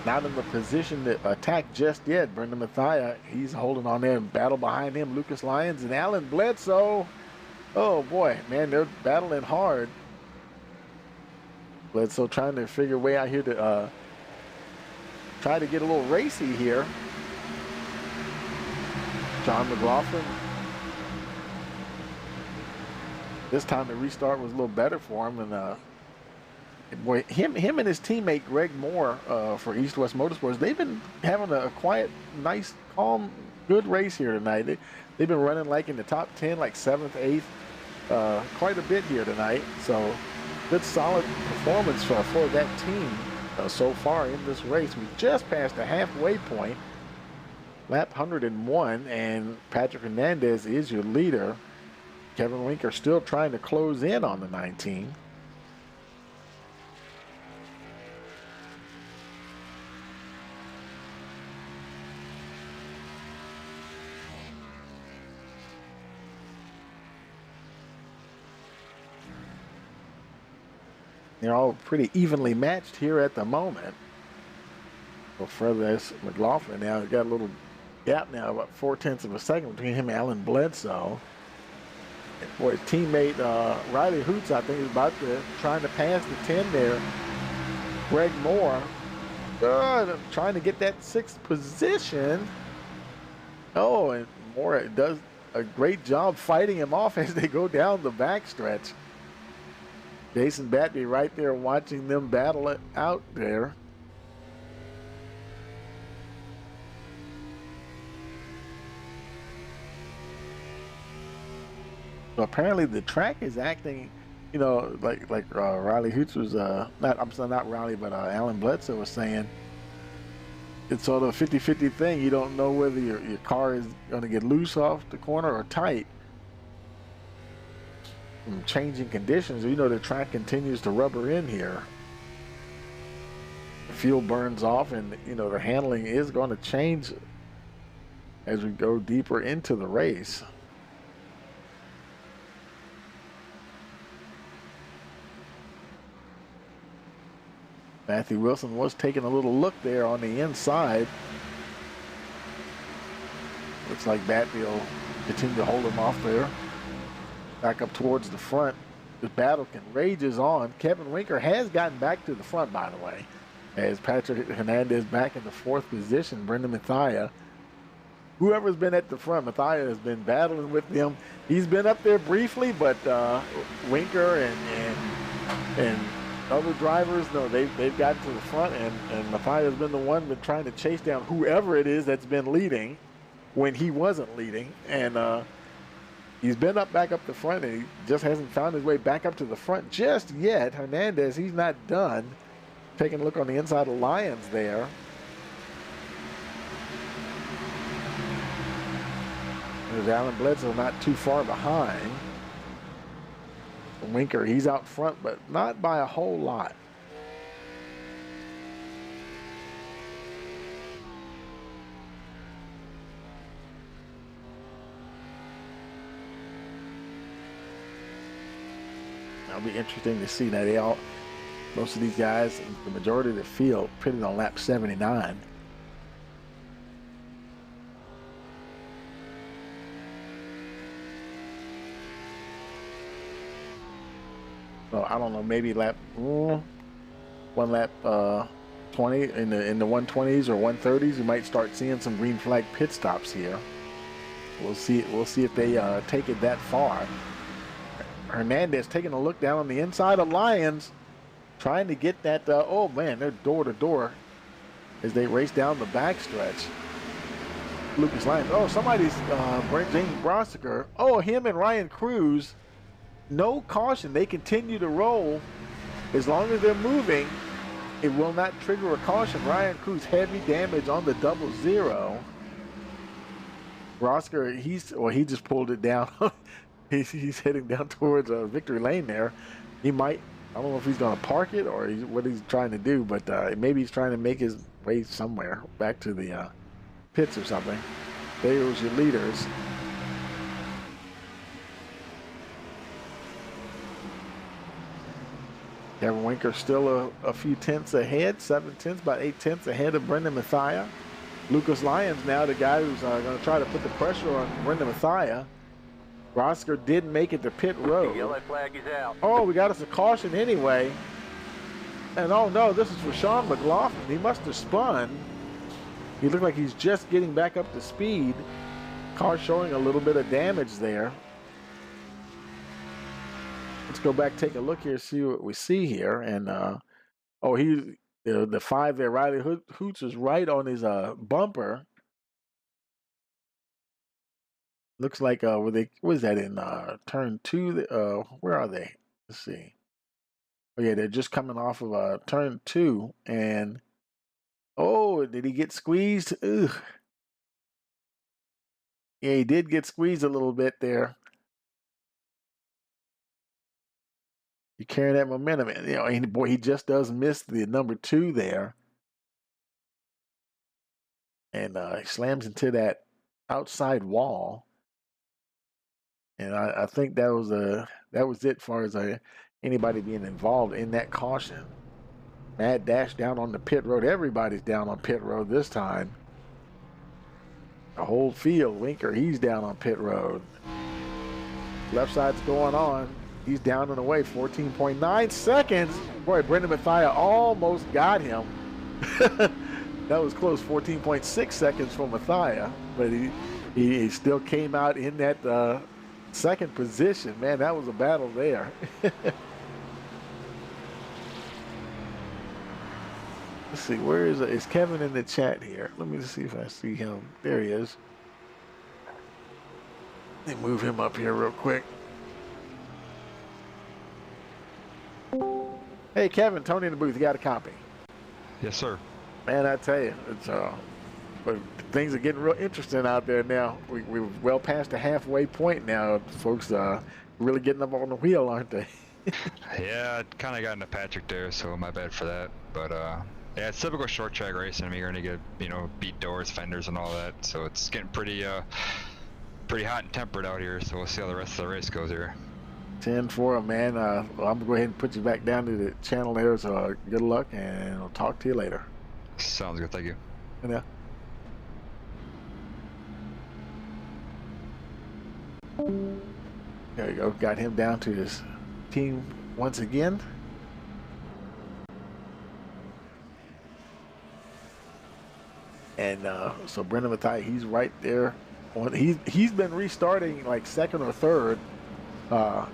S1: Not in the position to attack just yet. Brendan Mathia, he's holding on there and battle behind him. Lucas Lyons and Alan Bledsoe. Oh boy, man, they're battling hard. Bledsoe trying to figure a way out here to try to get a little racy here. John McLaughlin. This time the restart was a little better for him, and boy, him and his teammate Greg Moore for East West Motorsports, they've been having a quiet, nice, calm, good race here tonight. They've been running like in the top 10, like 7th, 8th. Quite a bit here tonight, so good solid performance for that team so far in this race. We just passed the halfway point, lap 101, and Patrick Hernandez is your leader. Kevin Winker still trying to close in on the 19. They're all pretty evenly matched here at the moment. Well, further, that's McLaughlin now. He's got a little gap now, about 0.4 of a second between him and Alan Bledsoe. And boy, his teammate Riley Hoots, I think, is about to trying to pass the 10 there. Greg Moore, trying to get that 6th position. Oh, and Moore does a great job fighting him off as they go down the backstretch. Jason Batby right there watching them battle it out there. So apparently the track is acting, you know, like Riley Hoots was not Riley, but Alan Bledsoe was saying. It's sort of a 50-50 thing. You don't know whether your car is going to get loose off the corner or tight. From changing conditions, you know, the track continues to rubber in here. The fuel burns off, and you know the handling is going to change as we go deeper into the race. Matthew Wilson was taking a little look there on the inside. Looks like Batby will continue to hold him off there. Back up towards the front. The battle rages on. Kevin Winker has gotten back to the front, by the way, as Patrick Hernandez back in the 4th position. Brendan Mathia. Whoever's been at the front, Mathia has been battling with them. He's been up there briefly, but Winker and other drivers, no, they've gotten to the front, and Matthias has been the one been trying to chase down whoever it is that's been leading when he wasn't leading, and he's been back up the front, and he just hasn't found his way back up to the front just yet. Hernandez, he's not done. Taking a look on the inside of Lyons there. There's Alan Bledsoe not too far behind. Winker, he's out front, but not by a whole lot. That'll be interesting to see. Now most of these guys, the majority of the field, pitted on lap 79. So I don't know, maybe one lap 20 in the 120s or 130s. You might start seeing some green flag pit stops here. We'll see if they take it that far. Hernandez taking a look down on the inside of Lyons, trying to get that. Oh man, they're door to door as they race down the backstretch. Lucas Lyons. Oh, somebody's James Brossiker. Oh, him and Ryan Cruz. No caution. They continue to roll. As long as they're moving, it will not trigger a caution. Ryan Cruz, heavy damage on the 00. Brosker, he just pulled it down. he's heading down towards victory lane there. He might, I don't know if he's going to park it or what he's trying to do, but maybe he's trying to make his way somewhere back to the pits or something. There's your leaders. Kevin Winker still a few tenths ahead, 7 tenths, about 8 tenths ahead of Brendan Mathia. Lucas Lyons now the guy who's going to try to put the pressure on Brendan Mathia. Rosker did make it to pit road.
S2: The yellow flag is out.
S1: Oh, we got us a caution anyway. And oh no, this is for Sean McLaughlin. He must have spun. He looked like he's just getting back up to speed. Car showing a little bit of damage there. Let's go back, take a look here, see what we see here. And the 5 there, Riley Hoots is right on his bumper. Looks like what is that in turn 2? Where are they? Let's see. Oh yeah, they're just coming off of turn 2, and oh, did he get squeezed? Ugh. Yeah, he did get squeezed a little bit there. You carry that momentum, and and boy, he just does miss the number 2 there, and he slams into that outside wall. And I think that was it as far as anybody being involved in that caution. Mad dash down on the pit road. Everybody's down on pit road this time. The whole field. Winker, he's down on pit road. Left side's going on. He's down and away, 14.9 seconds. Boy, Brendan Mathia almost got him. That was close, 14.6 seconds for Mathia, but He still came out in that second position. Man, that was a battle there. Let's see, where is Kevin in the chat here? Let me see if I see him. There he is. Let me move him up here real quick. Hey, Kevin, Tony in the booth, you got a copy?
S5: Yes, sir.
S1: Man, I tell you, it's but things are getting real interesting out there now. We're well past the halfway point now. Folks really getting up on the wheel, aren't they?
S5: Yeah, I kind of got into Patrick there, so my bad for that. But yeah, it's typical short track racing. I mean, you're gonna get, you know, beat doors, fenders, and all that. So it's getting pretty hot and tempered out here. So we'll see how the rest of the race goes here.
S1: 10-4, man. Well, I'm gonna go ahead and put you back down to the channel there. So good luck, and I'll talk to you later.
S5: Sounds good. Thank you.
S1: Yeah. There you go. Got him down to his team once again. And so Brendan Mathai, he's right there. He's been restarting like second or third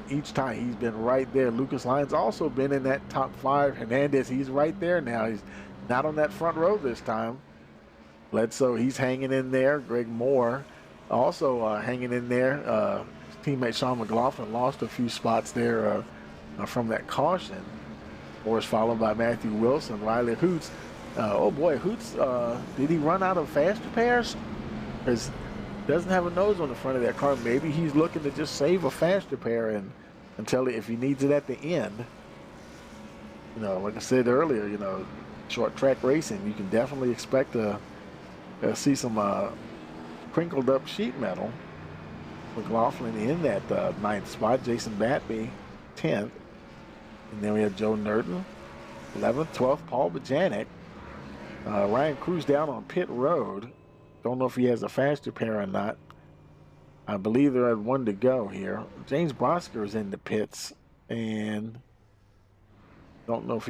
S1: each time. He's been right there. Lucas Lyons also been in that top 5. Hernandez, he's right there now. He's not on that front row this time. Bledsoe, he's hanging in there. Greg Moore also hanging in there. His teammate Sean McLaughlin lost a few spots there from that caution. Moore's followed by Matthew Wilson. Riley Hoots. Oh boy, Hoots, did he run out of faster pairs? Because doesn't have a nose on the front of that car. Maybe he's looking to just save a faster pair and until if he needs it at the end. You know, like I said earlier, you know, short track racing, you can definitely expect to see some crinkled up sheet metal. McLaughlin in that 9th spot. Jason Batby 10th. And then we have Joe Nurton 11th. 12th, Paul Bajanic. Ryan Cruz down on pit road. Don't know if he has a faster pair or not. I believe there are 1 to go here. James Brosker is in the pits, and don't know if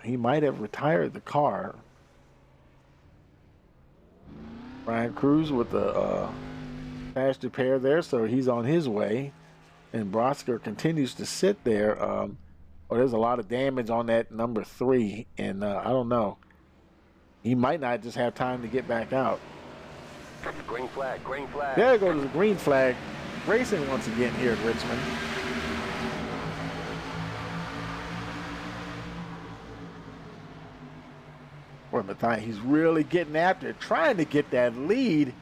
S1: he might have retired the car. Ryan Cruz with the faster pair there, so he's on his way. And Brosker continues to sit there. There's a lot of damage on that number 3, and I don't know. He might not just have time to get back out.
S2: Green flag, green flag.
S1: There goes the green flag. Racing once again here at Richmond. Boy, Mathai, he's really getting after it, trying to get that lead.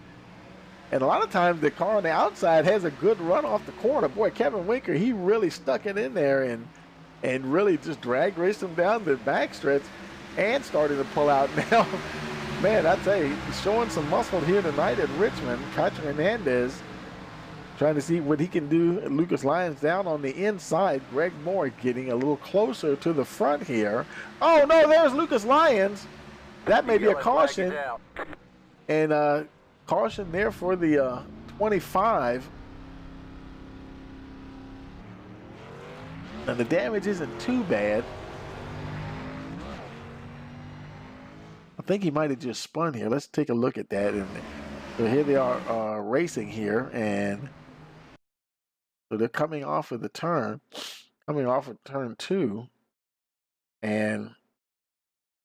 S1: And a lot of times the car on the outside has a good run off the corner. Boy, Kevin Winker, he really stuck it in there and really just drag raced him down the backstretch and started to pull out now. Man, I tell you, he's showing some muscle here tonight at Richmond. Katrin Hernandez trying to see what he can do. Lucas Lyons down on the inside. Greg Moore getting a little closer to the front here. Oh, no, there's Lucas Lyons. That may be a caution. And caution there for the 25. And the damage isn't too bad. I think he might have just spun here. Let's take a look at that. And so here they are racing here, and so they're coming off of the turn, coming off of turn 2, and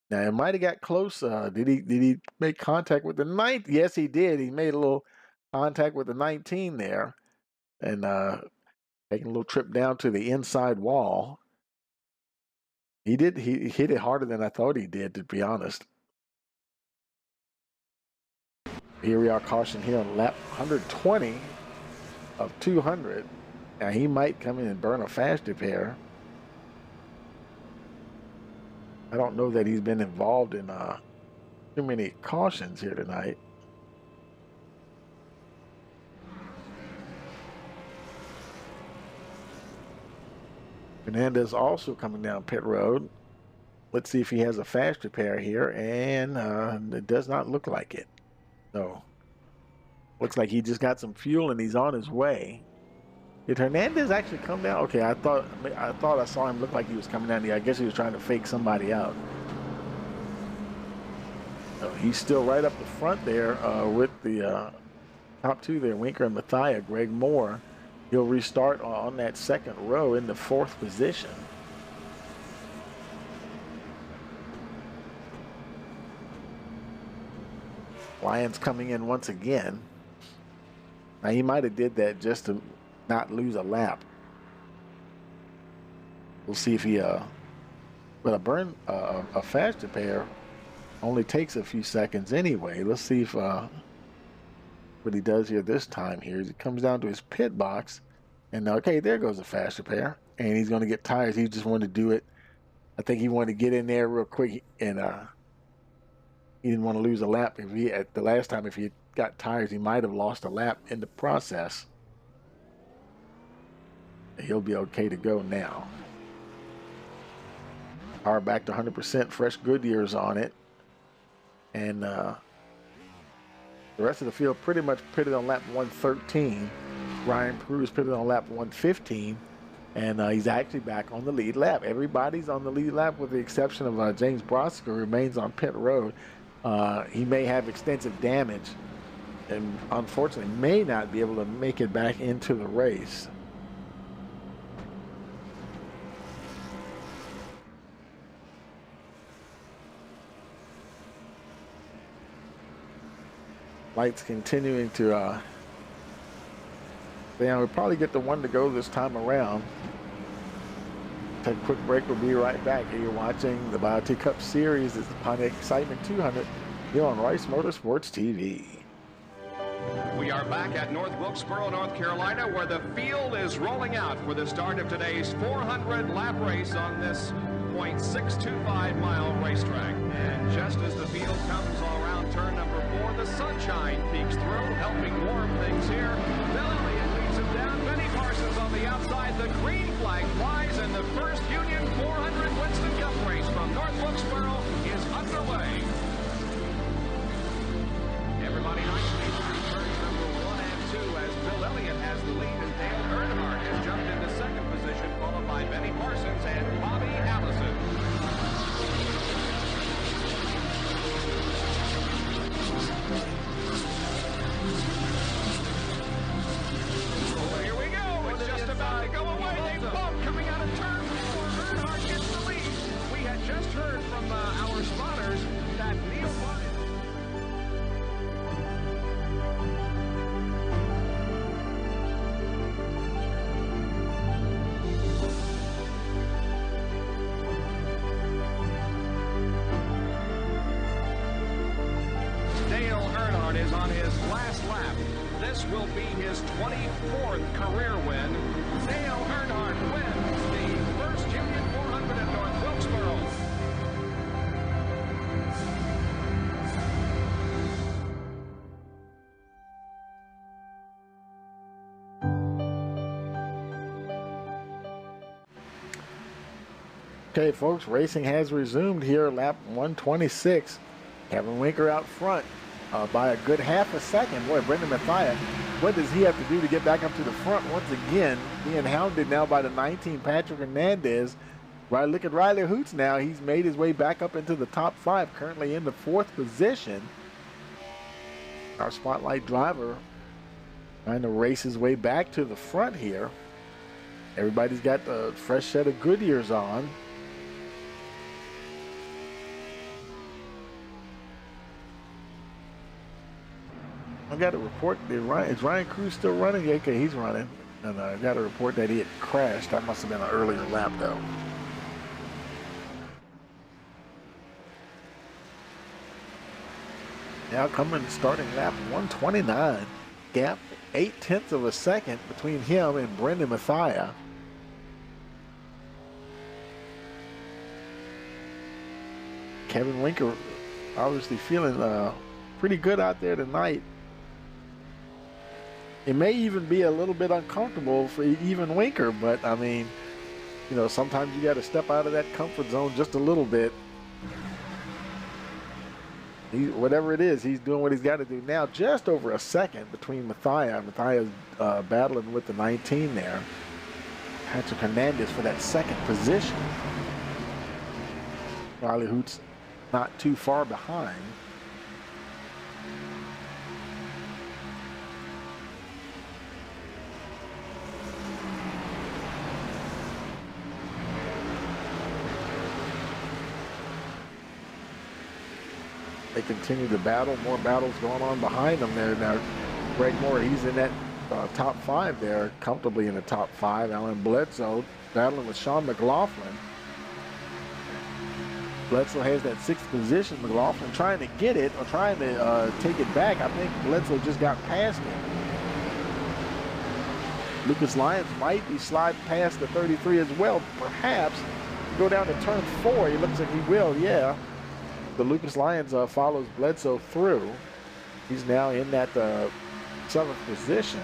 S1: now it might have got close. Did he make contact with the 9th? Yes, he did. He made a little contact with the 19 there, and taking a little trip down to the inside wall. He did. He hit it harder than I thought he did, to be honest. Here we are, caution here on lap 120 of 200. Now he might come in and burn a faster pair. I don't know that he's been involved in too many cautions here tonight. Fernandez also coming down pit road. Let's see if he has a faster pair here, and it does not look like it. No. Looks like he just got some fuel and he's on his way. Did Hernandez actually come down? Okay, I thought I saw him look like he was coming down here. I guess he was trying to fake somebody out. So he's still right up the front there with the Top two there, Winker and Mathia. Greg Moore, he'll restart on that second row in the 4th position. Lyons coming in once again. Now he might have did that just to not lose a lap. We'll see if he but a faster pair only takes a few seconds anyway. Let's see if what he does here this time here. He comes down to his pit box, and okay, there goes a faster pair, and he's going to get tires. He just wanted to do it. I think he wanted to get in there real quick, and he didn't want to lose a lap. If he at the last time, if he got tires, he might have lost a lap in the process. He'll be okay to go now. Car back to 100%, fresh Goodyears on it. And the rest of the field pretty much pitted on lap 113. Ryan Cruz pitted on lap 115. And he's actually back on the lead lap. Everybody's on the lead lap with the exception of James Brosker, who remains on pit road. He may have extensive damage and unfortunately may not be able to make it back into the race. Lights continuing to we'll probably get the one to go this time around. Take a quick break. We'll be right back. You're watching the BioTE Cup Series. It's the Pontiac Excitement 200 here on Rice Motorsports TV.
S6: We are back at North Wilkesboro, North Carolina, where the field is rolling out for the start of today's 400-lap race on this 0.625-mile racetrack. And just as the field comes all around turn number 4, the sunshine peeks through, helping warm things here. Bill Elliott leads him down. Benny Parsons on the outside. The green flag flies, and the first Union 400 Winston Cup race from North Wilkesboro is underway. Everybody nicely through turns number 1 and 2 as Bill Elliott has the lead, and Dale Earnhardt has jumped into second position, followed by Benny Parsons and Bobby Allison. Oh, here we go. It's just about to go away. They bump coming out of turn 4. Earnhardt gets the lead. We had just heard from our spotters that Neil Martin. Is on his last lap. This will be his 24th career win. Dale Earnhardt wins the first Union 400 at North Wilkesboro.
S1: Okay, folks, racing has resumed here, lap 126. Kevin Winker out front. By a good half a second. Boy, Brendan Mathia, what does he have to do to get back up to the front once again? Being hounded now by the 19, Patrick Hernandez. Right, look at Riley Hoots now. He's made his way back up into the top 5, currently in the 4th position. Our spotlight driver trying to race his way back to the front here. Everybody's got the fresh set of Goodyears on. I got a report that is Ryan Cruz still running? Yeah, okay, he's running. And I got a report that he had crashed. That must have been an earlier lap, though. Now coming, starting lap 129. Gap 0.8 of a second between him and Brendan Mathia. Kevin Winker obviously feeling pretty good out there tonight. It may even be a little bit uncomfortable for even Winker, but I mean, you know, sometimes you got to step out of that comfort zone just a little bit. Whatever it is, he's doing what he's got to do now. Just over a second between Mathia. Mathia's battling with the 19 there. Patrick Hernandez for that second position. Riley Hoots not too far behind. They continue to battle. More battles going on behind them there. Now, Greg Moore, he's in that top 5 there, comfortably in the top 5. Alan Bledsoe battling with Sean McLaughlin. Bledsoe has that 6th position. McLaughlin trying to get it or trying to take it back. I think Bledsoe just got past him. Lucas Lyons might be sliding past the 33 as well. Perhaps go down to turn 4. He looks like he will, yeah. The Lucas Lyons follows Bledsoe through. He's now in that 7th position.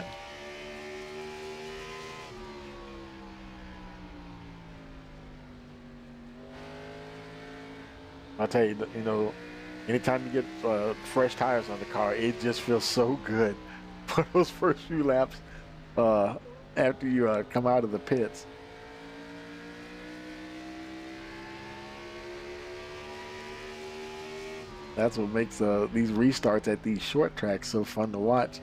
S1: I'll tell you, you know, anytime you get fresh tires on the car, it just feels so good for those first few laps after you come out of the pits. That's what makes these restarts at these short tracks so fun to watch,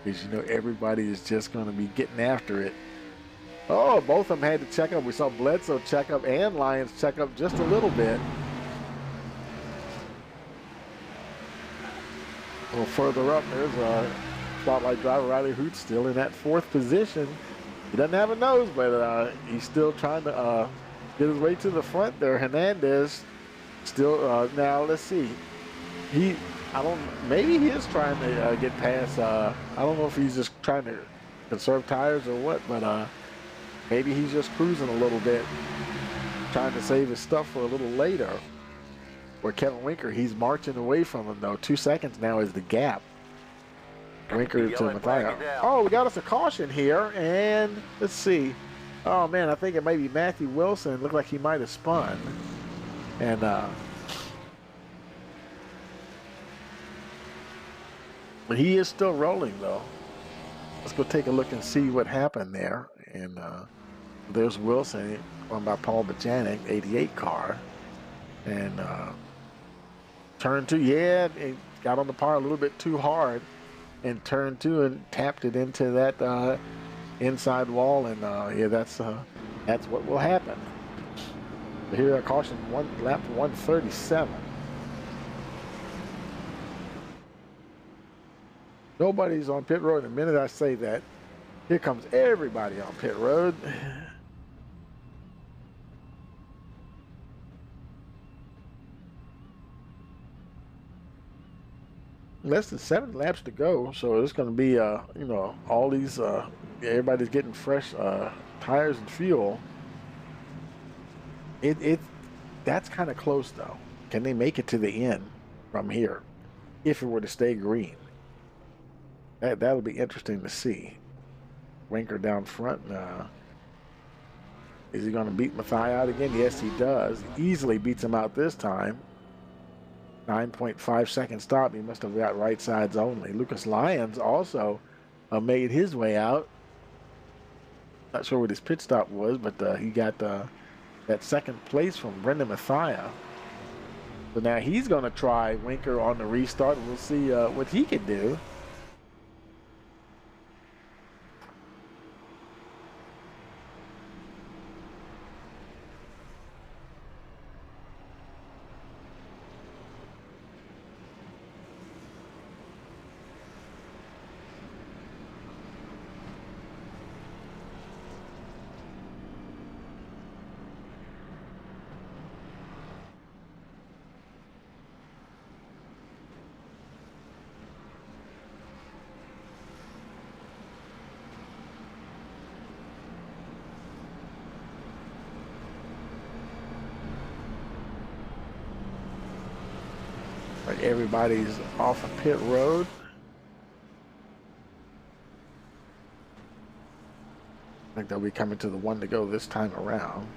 S1: because you know everybody is just going to be getting after it. Oh, both of them had to check up. We saw Bledsoe check up and Lyons check up just a little bit. A little further up, there's a spotlight driver, Riley Hoot, still in that 4th position. He doesn't have a nose, but he's still trying to get his way to the front there. Hernandez still, now let's see. Maybe he is trying to get past, I don't know if he's just trying to conserve tires or what, but maybe he's just cruising a little bit, trying to save his stuff for a little later. Where Kevin Winker, he's marching away from him though. 2 seconds now is the gap. Winker to Matthias. Oh, we got us a caution here, and let's see. Oh man, I think it might be Matthew Wilson. Looked like he might have spun. And but he is still rolling though. Let's go take a look and see what happened there. And there's Wilson on by Paul Bajanic, 88 car. And turn 2, yeah, it got on the par a little bit too hard. And turn 2 and tapped it into that inside wall. And yeah, that's what will happen. Here, a caution, lap 137. Nobody's on pit road. The minute I say that, here comes everybody on pit road. Less than 7 laps to go, so it's going to be, you know, all these, everybody's getting fresh tires and fuel. That's kind of close though. Can they make it to the end from here if it were to stay green? That'll be interesting to see. Winker down front. Is he going to beat Matthias out again? Yes, he does. Easily beats him out this time. 9.5 second stop. He must have got right sides only. Lucas Lyons also made his way out. Not sure what his pit stop was, but he got that 2nd place from Brendan Matthias. So now he's going to try Winker on the restart. We'll see what he can do. Everybody's off of pit road. I think they'll be coming to the 1 to go this time around.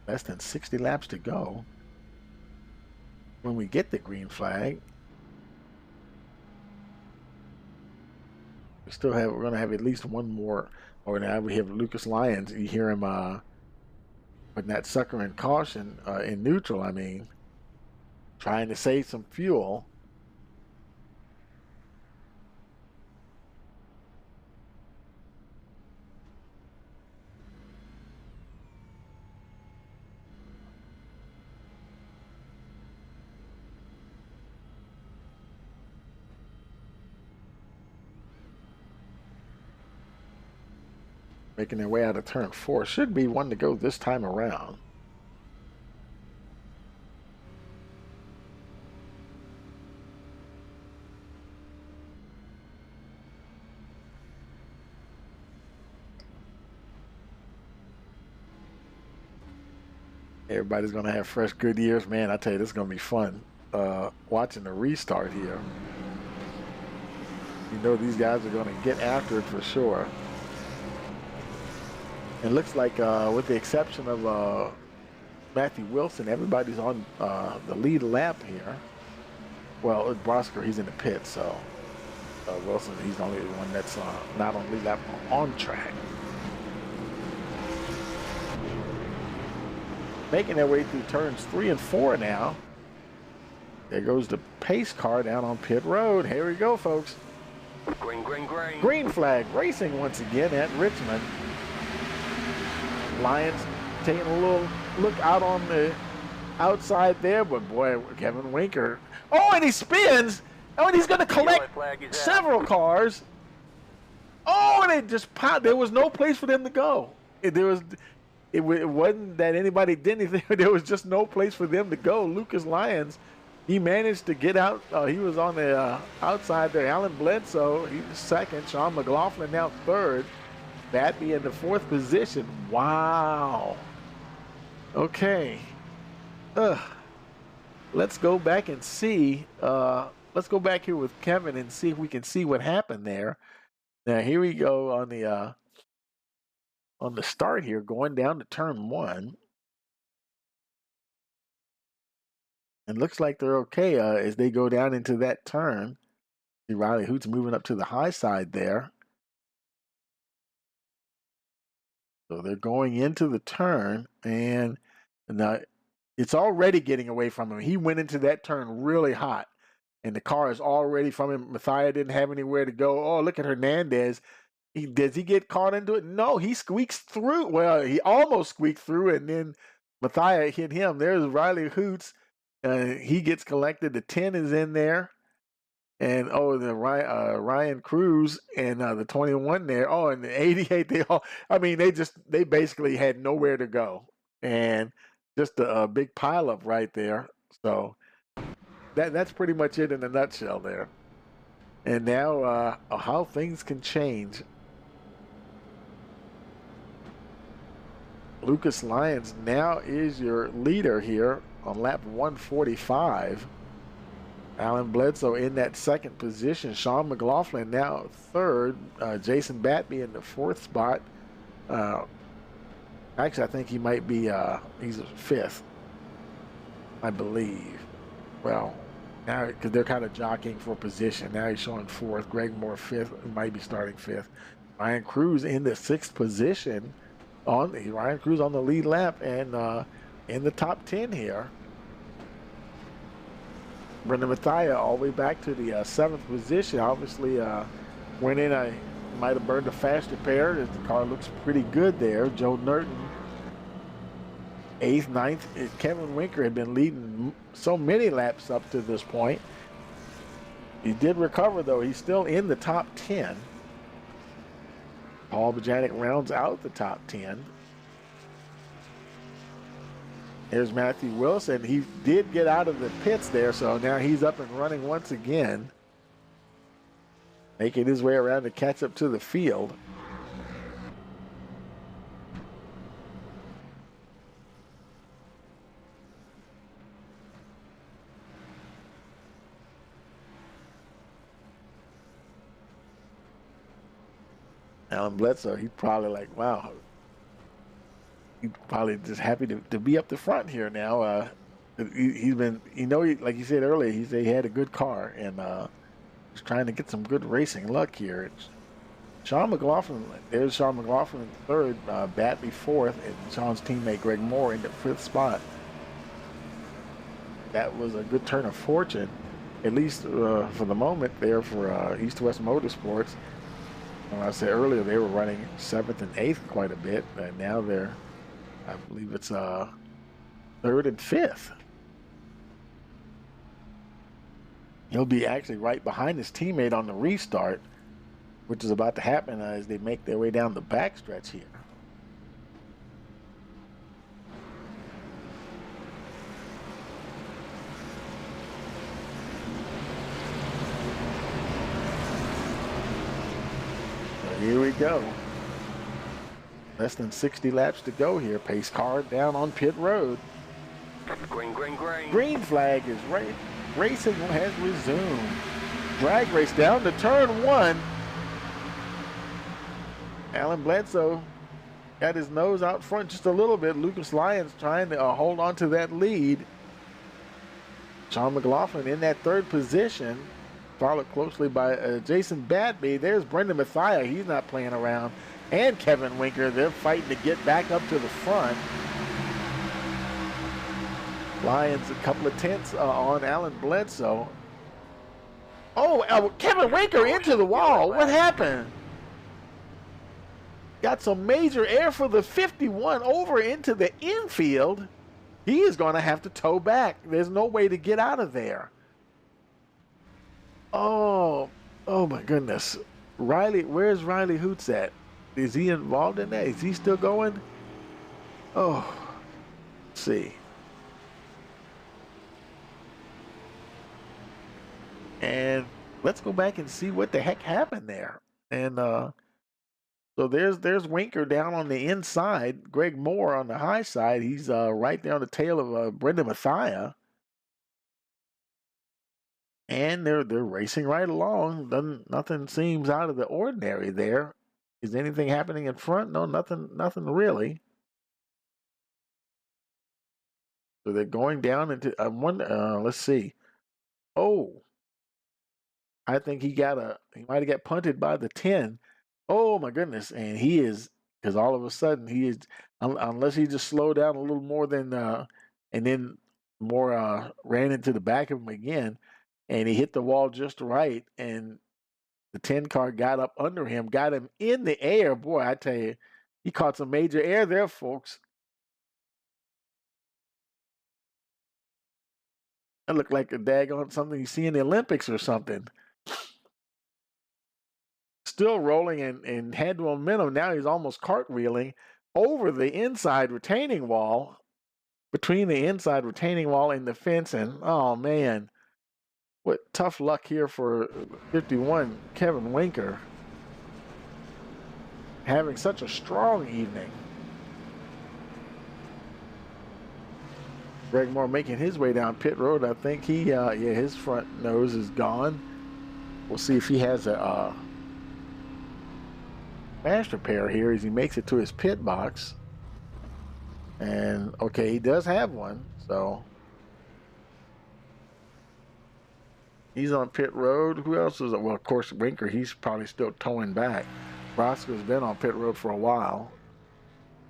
S1: Less than 60 laps to go when we get the green flag. We're going to have at least one more. Or now we have Lucas Lyons. You hear him putting that sucker in caution, in neutral, I mean, trying to save some fuel. making their way out of turn 4. Should be one to go this time around. Everybody's going to have fresh good years. Man, I tell you, this is going to be fun watching the restart here. You know these guys are going to get after it for sure. It looks like, with the exception of Matthew Wilson, everybody's on the lead lap here. Well, Brosker, he's in the pit, so Wilson, he's the only one that's not on lead lap on track. Making their way through turns 3 and 4 now. There goes the pace car down on pit road. Here we go, folks.
S2: Green, green, green.
S1: Green flag racing once again at Richmond. Lions taking a little look out on the outside there, but boy, Kevin Winker. Oh, and he spins. Oh, and he's going to collect several cars. Oh, and it just popped. There was no place for them to go. It wasn't that anybody did anything. There was just no place for them to go. Lucas Lyons, he managed to get out. He was on the outside there. Alan Bledsoe, he's second. Sean McLaughlin now third. Batby in the 4th position. Wow. Okay. Let's go back and see. Let's go back here with Kevin and see if we can see what happened there. Now here we go on the start here, going down to turn 1. And looks like they're okay as they go down into that turn. See Riley Hoots moving up to the high side there. So they're going into the turn, and now it's already getting away from him. He went into that turn really hot, and the car is already from him. Mathia didn't have anywhere to go. Oh, look at Hernandez. Does he get caught into it? No, he squeaks through. Well, he almost squeaked through, and then Mathia hit him. There's Riley Hoots. He gets collected. The 10 is in there. And, the Ryan Cruz and the 21 there. Oh, and the 88, they basically had nowhere to go. And just a big pileup right there. So that's pretty much it in a nutshell there. And now how things can change. Lucas Lyons now is your leader here on lap 145. Alan Bledsoe in that 2nd position. Sean McLaughlin now 3rd. Jason Batby in the 4th spot. Actually, I think he might be, he's 5th, I believe. Well, now, because they're kind of jockeying for position. Now he's showing 4th. Greg Moore 5th. He might be starting 5th. Ryan Cruz in the 6th position. Ryan Cruz on the lead lap and in the top 10 here. Brendan Mathia all the way back to the 7th position. Obviously went in, might have burned a faster pair. The car looks pretty good there. Joe Norton 8th, 9th. Kevin Winker had been leading so many laps up to this point. He did recover, though. He's still in the top 10. Paul Bajanic rounds out the top 10. There's Matthew Wilson. He did get out of the pits there, so now he's up and running once again, making his way around to catch up to the field. Alan Bledsoe, he's probably like, wow. He's probably just happy to be up the front here now. He's been, like you said earlier, he had a good car and he's trying to get some good racing luck here. Sean McLaughlin, there's Sean McLaughlin 3rd, Batby 4th, and Sean's teammate Greg Moore in the 5th spot. That was a good turn of fortune, at least for the moment there for East West Motorsports. Like I said earlier, they were running 7th and 8th quite a bit, and now they're, I believe it's 3rd and 5th. He'll be actually right behind his teammate on the restart. which is about to happen as they make their way down the backstretch here. So here we go. Less than 60 laps to go here. Pace car down on pit road.
S2: Green, green, green.
S1: Green flag is right. Racing has resumed. Drag race down to turn 1. Alan Bledsoe got his nose out front just a little bit. Lucas Lyons trying to hold on to that lead. Sean McLaughlin in that third position, followed closely by Jason Batby. There's Brendan Mathia. He's not playing around. And Kevin Winker. They're fighting to get back up to the front. Lyons a couple of tenths on Alan Bledsoe. Oh, Kevin Winker into the wall. What happened? Got some major air for the 51 over into the infield. He is going to have to tow back. There's no way to get out of there. Oh my goodness. Riley, where's Riley Hoots at? Is he involved in that? Is he still going? Oh, let's see. And let's go back and see what the heck happened there. And so there's Winker down on the inside. Greg Moore on the high side. He's right there on the tail of Brendan Mathia. And they're racing right along. Nothing seems out of the ordinary there. Is anything happening in front? No, nothing really. So they're going down into let's see. Oh, I think he might have got punted by the 10. Oh my goodness. And he is, because all of a sudden he is, unless he just slowed down a little more than and then more ran into the back of him again, and he hit the wall just right, and the 10 car got up under him, got him in the air. Boy, I tell you, he caught some major air there, folks. That looked like a daggone something you see in the Olympics or something. Still rolling and had momentum. Now he's almost cartwheeling over the inside retaining wall, between the inside retaining wall and the fence. And oh man, what tough luck here for 51 Kevin Winker, having such a strong evening. Greg Moore making his way down pit road. I think his front nose is gone. We'll see if he has a fast repair here as he makes it to his pit box. And okay, he does have one, so he's on pit road. Who else is it? Well, of course, Winker, he's probably still towing back. Roscoe's been on pit road for a while,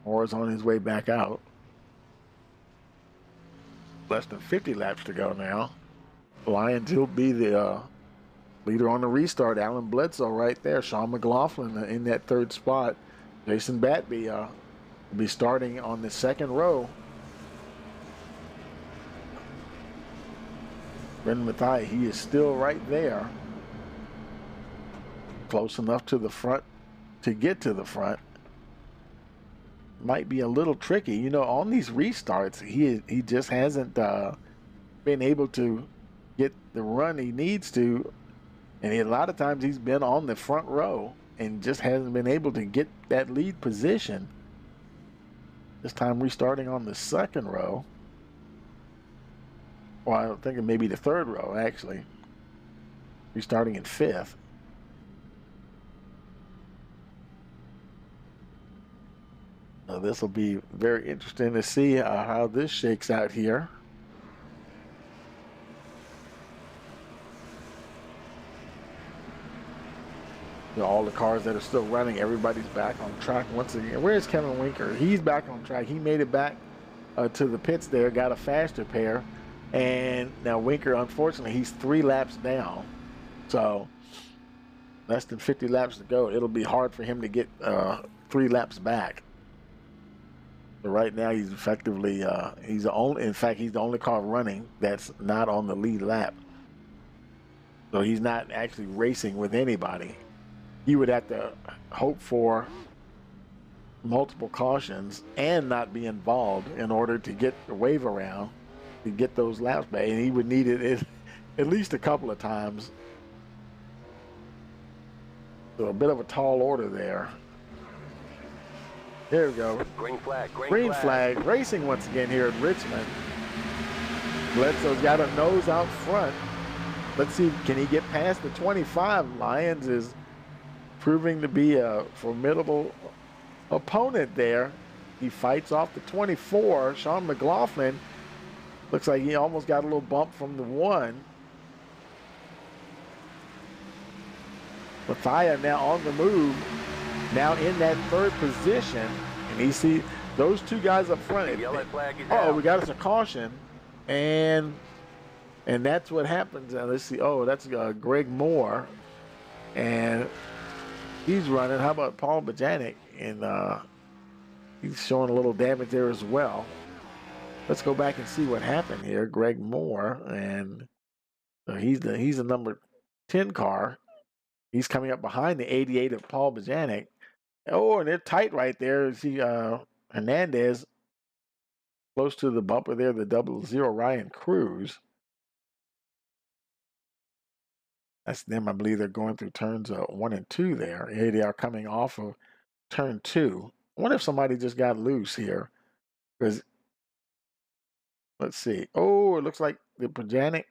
S1: or is on his way back out. Less than 50 laps to go now. Lyons will be the leader on the restart. Alan Bledsoe right there. Sean McLaughlin in that third spot. Jason Batby will be starting on the second row. Brendan Mathia, he is still right there. Close enough to the front to get to the front. Might be a little tricky. You know, on these restarts, he just hasn't been able to get the run he needs to. And a lot of times he's been on the front row and just hasn't been able to get that lead position. This time restarting on the second row. Well, I think it may be the third row, actually. Restarting in fifth. Now this will be very interesting to see how this shakes out here. All the cars that are still running, everybody's back on track once again. Where's Kevin Winker? He's back on track. He made it back to the pits there, got a fast repair. And now Winker, unfortunately, he's 3 laps down. So less than 50 laps to go. It'll be hard for him to get 3 laps back. But right now he's effectively, he's the only car running that's not on the lead lap. So he's not actually racing with anybody. he would have to hope for multiple cautions and not be involved in order to get the wave around to get those laps back, and he would need it at least a couple of times. So a bit of a tall order there. There we go.
S2: Green flag.
S1: Green flag. Racing once again here at Richmond. Bledsoe's got a nose out front. Let's see, can he get past the 25? Lyons is proving to be a formidable opponent there. He fights off the 24. Sean McLaughlin looks like he almost got a little bump from the 1. Mathia now on the move, now in that 3rd position, and he see those 2 guys up front.
S2: Yellow flag is
S1: Oh,
S2: out.
S1: we got us a caution, and that's what happens. Let's see. Oh, that's Greg Moore, and he's running. How about Paul Bajanic? And he's showing a little damage there as well. Let's go back and see what happened here. Greg Moore, and he's the number 10 car. He's coming up behind the 88 of Paul Bajanic. Oh, and they're tight right there. See Hernandez close to the bumper there, the 00 Ryan Cruz. That's them. I believe they're going through turns 1 and 2 there. Here they are coming off of turn 2. I wonder if somebody just got loose here. Because, let's see. Oh, it looks like the Bajanic.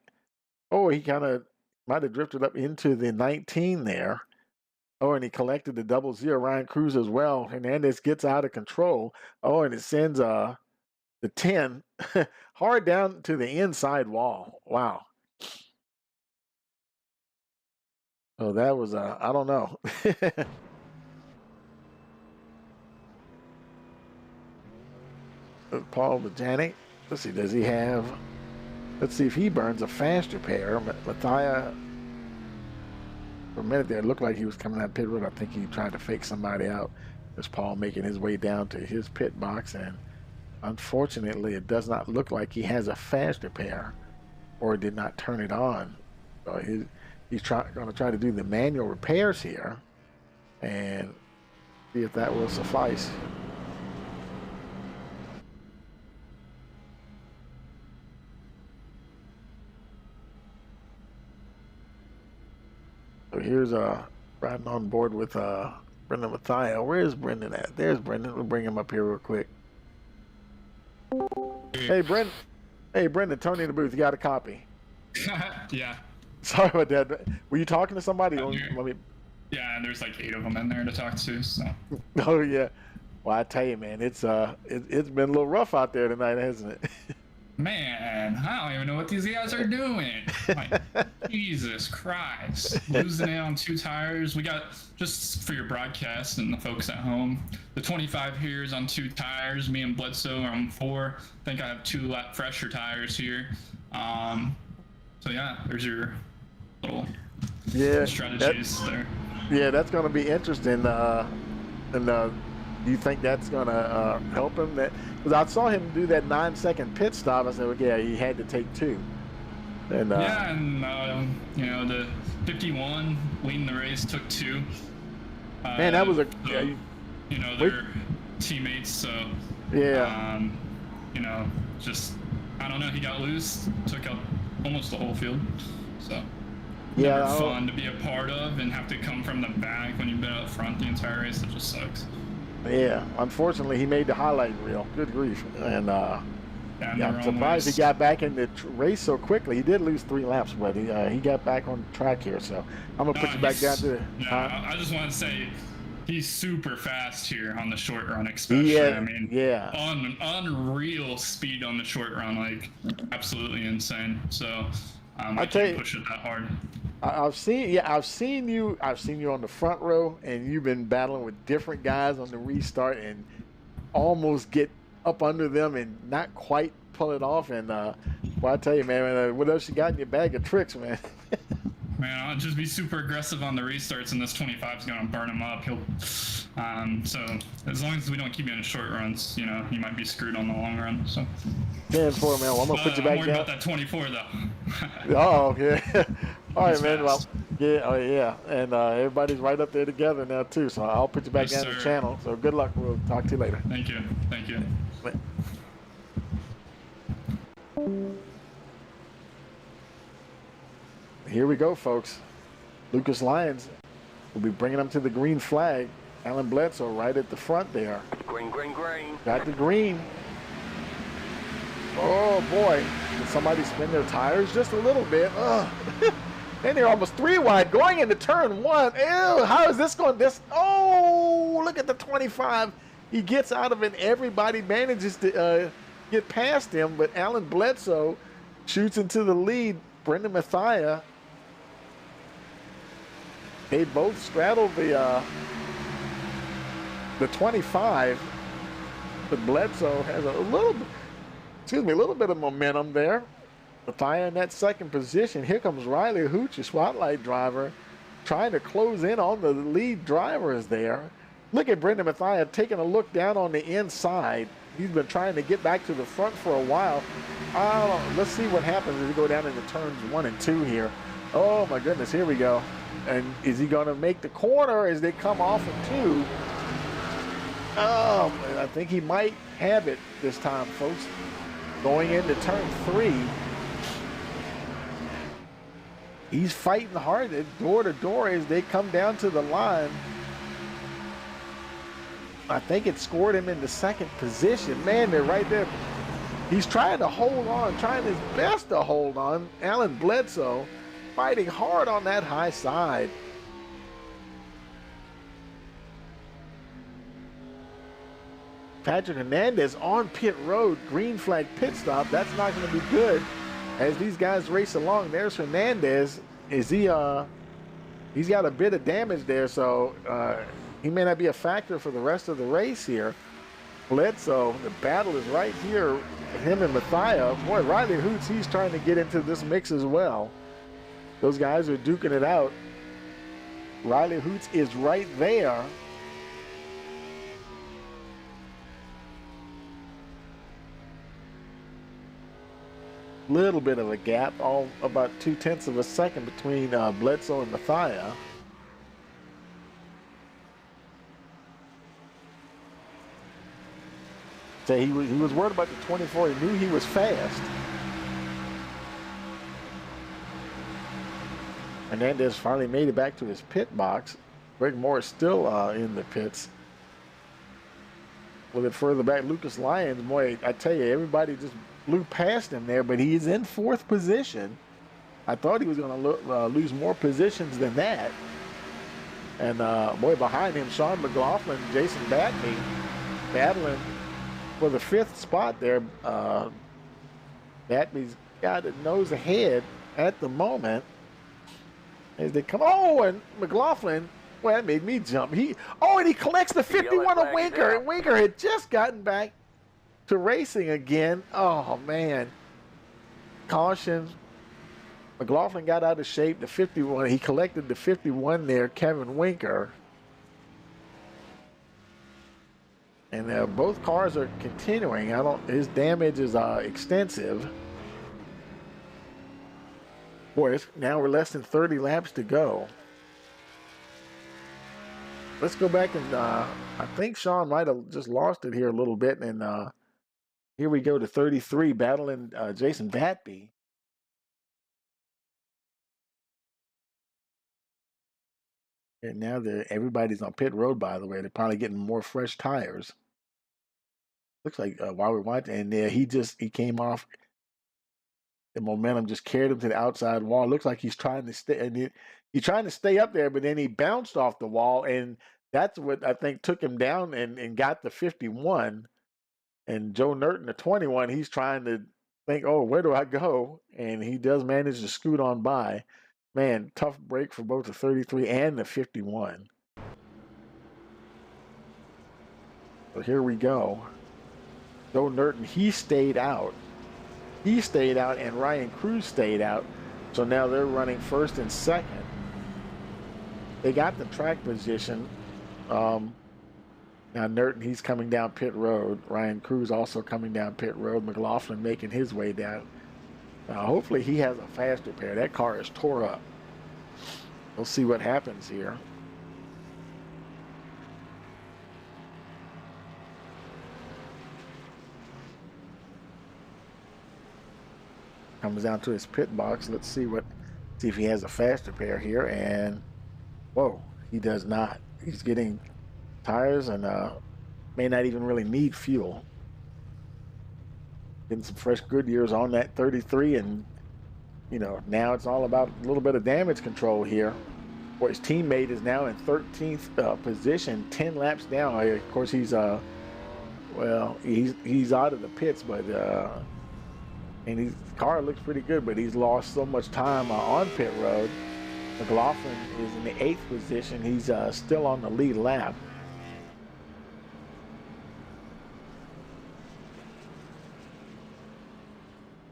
S1: Oh, he kind of might have drifted up into the 19 there. Oh, and he collected the 00 Ryan Cruz as well. Hernandez gets out of control. Oh, and it sends the 10 hard down to the inside wall. Wow. Oh, that was, I don't know. Paul Bajanic. Let's see, does he have... Let's see if he burns a faster pair. Mathia, for a minute there, it looked like he was coming out pit road. I think he tried to fake somebody out. There's Paul making his way down to his pit box, and unfortunately, it does not look like he has a faster pair or did not turn it on. So he's going to try to do the manual repairs here and see if that will suffice. So here's riding on board with Brendan Mathia. Where is Brendan at? There's Brendan. We'll bring him up here real quick. Hey, Brendan. Hey, Brendan. Tony in the booth. You got a copy?
S7: Yeah.
S1: Sorry about that. Were you talking to somebody? Let me...
S7: Yeah, and there's like 8 of them in there to talk to. So.
S1: Oh yeah. Well, I tell you, man, it's been a little rough out there tonight, hasn't it?
S7: Man, I don't even know what these guys are doing. Like, Jesus Christ. Losing it on 2 tires. We got, just for your broadcast and the folks at home, the 25 here is on 2 tires. Me and Bledsoe are on 4. I think I have 2 fresher tires here. So yeah, there's your little strategies there.
S1: Yeah, that's going to be interesting. Do you think that's going to help him? Because I saw him do that 9-second pit stop. I said, well, yeah, he had to take 2. And
S7: yeah, and you know, the 51 leading the race took 2.
S1: Man, that was a
S7: so, you know, they're teammates, so
S1: yeah.
S7: You know, just I don't know. He got loose, took out almost the whole field. So
S1: yeah,
S7: never fun to be a part of and have to come from the back when you've been up front the entire race. It just sucks.
S1: Yeah, unfortunately, he made the highlight reel. Good grief. And I'm surprised he got back in the race so quickly. He did lose 3 laps, but he got back on track here. So I'm going to put you back down to the...
S7: I just want to say he's super fast here on the short run, especially. I mean, unreal speed on the short run, like absolutely insane. So I can't push it that hard.
S1: I've seen you on the front row, and you've been battling with different guys on the restart and almost get up under them and not quite pull it off. And well, I tell you, man, what else you got in your bag of tricks, man?
S7: Man, I'll just be super aggressive on the restarts, and this 25 is going to burn him up. So as long as we don't keep you in short runs, you know, he might be screwed on the long run. So
S1: 10-4, man. Well, I'm gonna put you back
S7: I'm worried
S1: down.
S7: about that 24 though.
S1: Oh, okay. All right, man. Well, Yeah, oh yeah, and everybody's right up there together now too. So I'll put you back
S7: Yes,
S1: down the
S7: sir.
S1: channel. So good luck. We'll talk to you later.
S7: Thank you. Thank you.
S1: Here we go, folks. Lucas Lyons will be bringing them to the green flag. Alan Bledsoe right at the front there.
S2: Green, green, green.
S1: Got the green. Oh boy, did somebody spin their tires just a little bit? Ugh. And they're almost 3 wide going into turn 1. Ew, how is this going? Oh, look at the 25. He gets out of it. Everybody manages to get past him, but Alan Bledsoe shoots into the lead. Brendan Mathia. They both straddle the 25, but Bledsoe has a little bit of momentum there. Mathia in that second position. Here comes Riley Hooch, a spotlight driver, trying to close in on the lead drivers there. Look at Brendan Mathia taking a look down on the inside. He's been trying to get back to the front for a while. Let's see what happens as we go down into turns 1 and 2 here. Oh my goodness, here we go. And is he going to make the corner as they come off of 2? Oh, I think he might have it this time, folks. Going into turn 3. He's fighting hard door to door as they come down to the line. I think it scored him into second position. Man, they're right there. He's trying to hold on, trying his best to hold on. Alan Bledsoe fighting hard on that high side. Patrick Hernandez on pit road, green flag pit stop. That's not going to be good as these guys race along. There's Hernandez. He's got a bit of damage there, so he may not be a factor for the rest of the race here. Bledsoe, the battle is right here, him and Mathia. Boy, Riley Hoots, he's trying to get into this mix as well. Those guys are duking it out. Riley Hoots is right there. Little bit of a gap, all about 0.2 of a second between Bledsoe and Mathia. So he was worried about the 24. He knew he was fast. Hernandez finally made it back to his pit box. Greg Moore is still in the pits. A little bit further back, Lucas Lyons, boy, I tell you, everybody just blew past him there, but he's in 4th position. I thought he was going to lose more positions than that. And boy, behind him, Sean McLaughlin, Jason Batney, battling for the 5th spot there. Batney's got a nose ahead at the moment as they come. Oh, and McLaughlin, well, that made me jump. And he collects the 51 of Winker, and Winker had just gotten back to racing again. Oh man, caution. McLaughlin got out of shape. The 51, he collected the 51 there, Kevin Winker. And both cars are continuing. His damage is extensive. Boy, now we're less than 30 laps to go. Let's go back and I think Sean might have just lost it here a little bit. And here we go to 33, battling Jason Batby. And now everybody's on pit road, by the way. They're probably getting more fresh tires. Looks like while we're watching, and he came off. The momentum just carried him to the outside wall. Looks like he's trying to stay, and he's trying to stay up there, but then he bounced off the wall, and that's what I think took him down and got the 51. And Joe Nerton, the 21, he's trying to think, oh, where do I go? And he does manage to scoot on by. Man, tough break for both the 33 and the 51. So here we go. Joe Nerton, he stayed out. And Ryan Cruz stayed out. So now they're running first and second. They got the track position. Now Nerton, he's coming down pit road. Ryan Cruz also coming down pit road. McLaughlin making his way down. Hopefully he has a faster pair. That car is tore up. We'll see what happens here. Comes down to his pit box. Let's see if he has a faster pair here. And whoa, he does not. He's getting tires and may not even really need fuel. Getting some fresh Goodyears on that 33, and you know, now it's all about a little bit of damage control here. Boy, his teammate is now in 13th position, 10 laps down. Of course, he's well, he's out of the pits, but and his car looks pretty good, but he's lost so much time on pit road. McLaughlin is in the 8th position. He's still on the lead lap.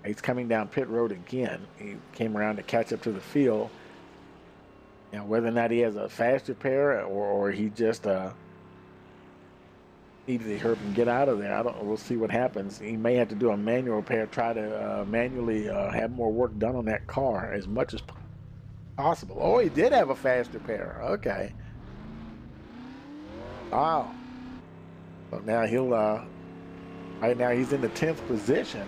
S1: He's coming down pit road again. He came around to catch up to the field. Now, whether or not he has a faster pair or he just needed to hurry up and get out of there, I don't know. We'll see what happens. He may have to do a manual pair, try to manually have more work done on that car as much as possible. Oh, he did have a faster pair. Okay. Wow. So now he'll, right now he's in the 10th position.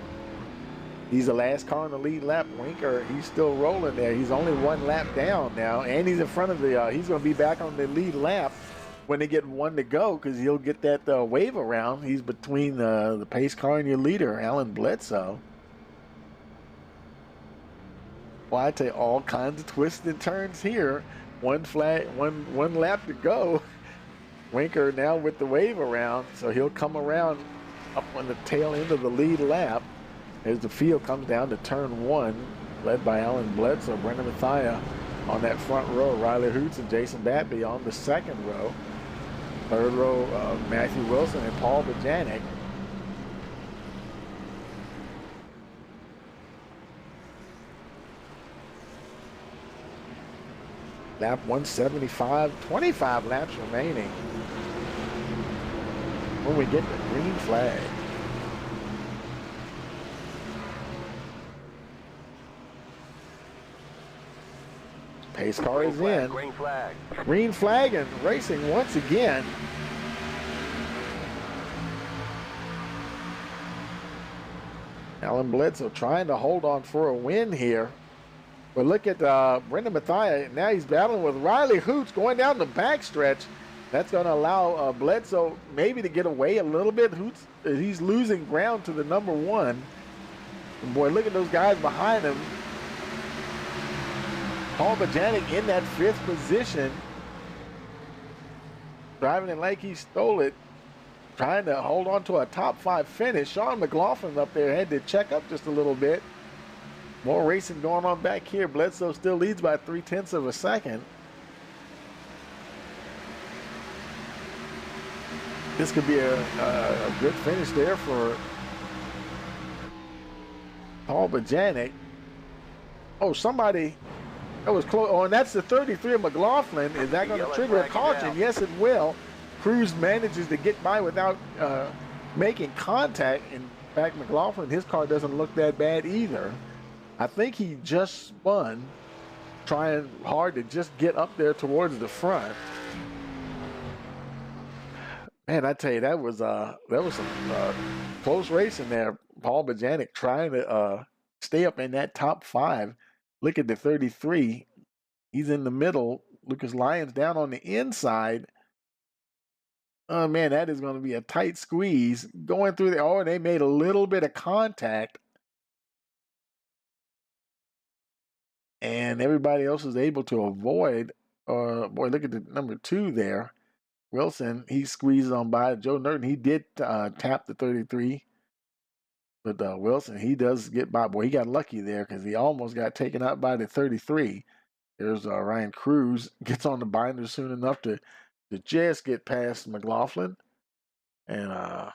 S1: He's the last car on the lead lap. Winker, he's still rolling there. He's only 1 lap down now, and he's in front of the, he's going to be back on the lead lap when they get 1 to go, because he'll get that wave around. He's between the pace car and your leader, Alan Bledsoe. Well, I tell you, all kinds of twists and turns here. One lap to go. Winker now with the wave around, so he'll come around up on the tail end of the lead lap as the field comes down to turn 1, led by Alan Bledsoe, Brendan Mathia on that front row, Riley Hoots and Jason Batby on the second row. Third row, Matthew Wilson and Paul Bajanic. Lap 175, 25 laps remaining. When we get the green flag. Pace car is in.
S2: Green flag.
S1: Green flag and racing once again. Alan Bledsoe trying to hold on for a win here. But look at Brendan Mathia. Now he's battling with Riley Hoots going down the backstretch. That's going to allow Bledsoe maybe to get away a little bit. Hoots, he's losing ground to the number 1. And boy, look at those guys behind him. Paul Bajanic in that 5th position. Driving it like he stole it. Trying to hold on to a top 5 finish. Sean McLaughlin up there had to check up just a little bit. More racing going on back here. Bledsoe still leads by 0.3 of a second. This could be a good finish there for Paul Bajanic. Oh, somebody... That was close. Oh, and that's the 33 of McLaughlin. Is that going to trigger a caution? Yes, it will. Cruz manages to get by without making contact. In fact, McLaughlin, his car doesn't look that bad either. I think he just spun, trying hard to just get up there towards the front. Man, I tell you, that was some close racing there. Paul Bajanic trying to stay up in that top 5. Look at the 33. He's in the middle. Lucas Lyons down on the inside. Oh, man, that is going to be a tight squeeze. Going through there. Oh, and they made a little bit of contact. And everybody else was able to avoid. Boy, look at the number 2 there. Wilson, he squeezed on by. Joe Norton, he did tap the 33. But Wilson, he does get by. Boy, he got lucky there because he almost got taken out by the 33. There's Ryan Cruz. Gets on the binder soon enough to just get past McLaughlin. And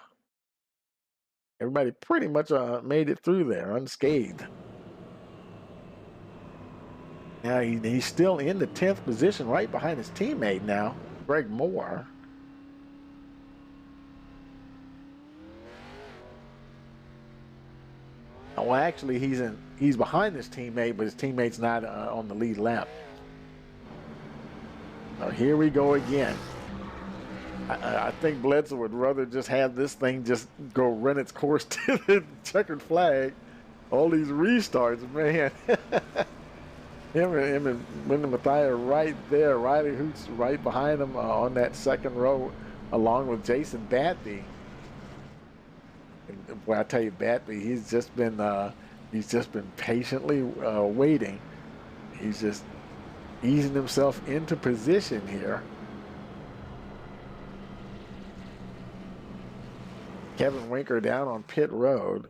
S1: everybody pretty much made it through there unscathed. Now he's still in the 10th position right behind his teammate now, Greg Moore. Well, actually, he's behind his teammate, but his teammate's not on the lead lap. here we go again. I think Bledsoe would rather just have this thing just go run its course to the checkered flag. All these restarts, man. him and Brendan Mathias right there. Riley Hoots right behind him on that second row, along with Jason Batby. And boy, I tell you, Batby, he's just been patiently waiting. He's just easing himself into position here. Kevin Winker down on pit road.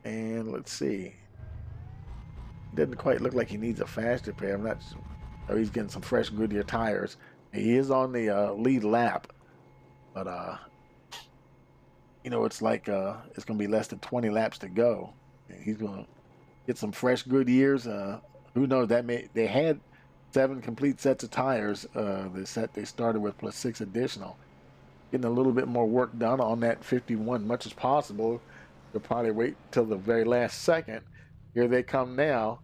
S1: And let's see. Doesn't quite look like he needs a fast repair. I'm not sure. Oh, he's getting some fresh Goodyear tires. He is on the lead lap. But, you know, it's like it's going to be less than 20 laps to go. And he's going to get some fresh Goodyears. Who knows? They had 7 complete sets of tires. The set they started with plus 6 additional. Getting a little bit more work done on that 51 much as possible. They'll probably wait till the very last second. Here they come now,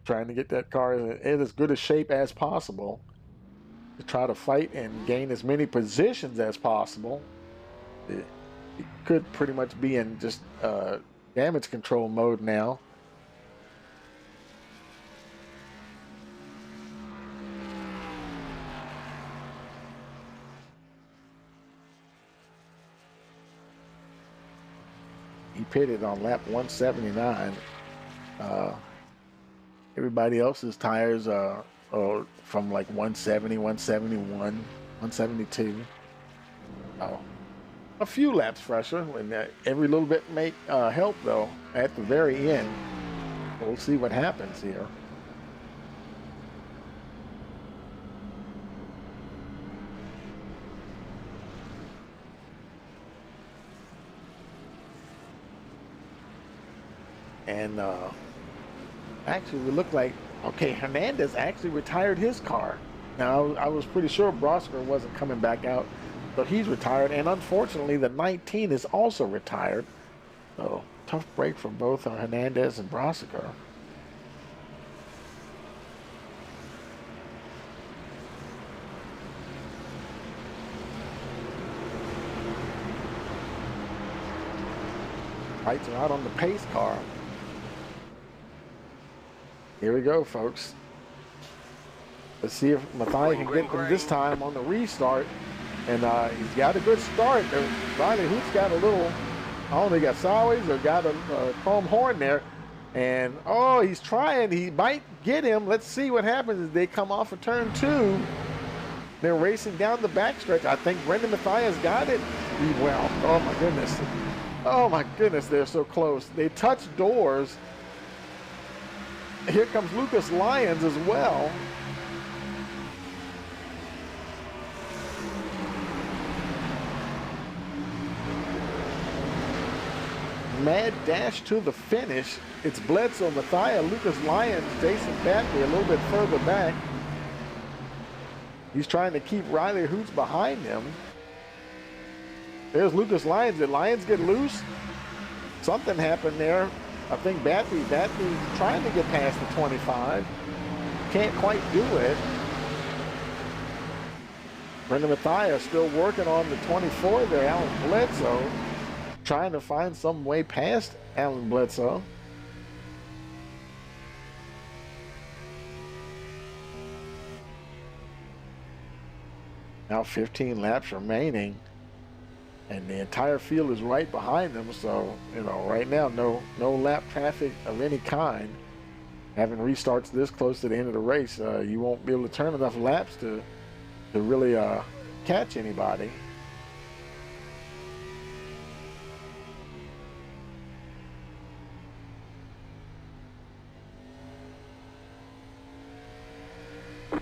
S1: trying to get that car in as good a shape as possible to try to fight and gain as many positions as possible. It could pretty much be in just damage control mode now. He pitted on lap 179. Everybody else's tires are from like 170, 171, 172. A few laps fresher, and every little bit may help though at the very end. We'll see what happens here. And actually, we look like, okay, Hernandez actually retired his car. Now, I was pretty sure Brosker wasn't coming back out, so he's retired. And unfortunately, the 19 is also retired. So, tough break for both Hernandez and Brosker. Lights are out on the pace car. Here we go, folks. Let's see if Mathias can get them this time on the restart. And he's got a good start. Riley Hoots got a little, I don't know, he got sideways or got a chrome horn there. And, oh, he's trying. He might get him. Let's see what happens as they come off of turn 2. They're racing down the backstretch. I think Brendan Mathias got it. Well, oh, my goodness. Oh, my goodness, they're so close. They touch doors. Here comes Lucas Lyons as well. Mad dash to the finish. It's Bledsoe, Mathias, Lucas Lyons, Jason Batby a little bit further back. He's trying to keep Riley Hoots behind him. There's Lucas Lyons. Did Lyons get loose? Something happened there. I think Batby trying to get past the 25. Can't quite do it. Brendan Mathias still working on the 24 there. Alan Bledsoe trying to find some way past Alan Bledsoe. Now 15 laps remaining. And the entire field is right behind them, so, you know, right now, no lap traffic of any kind. Having restarts this close to the end of the race, you won't be able to turn enough laps to really catch anybody.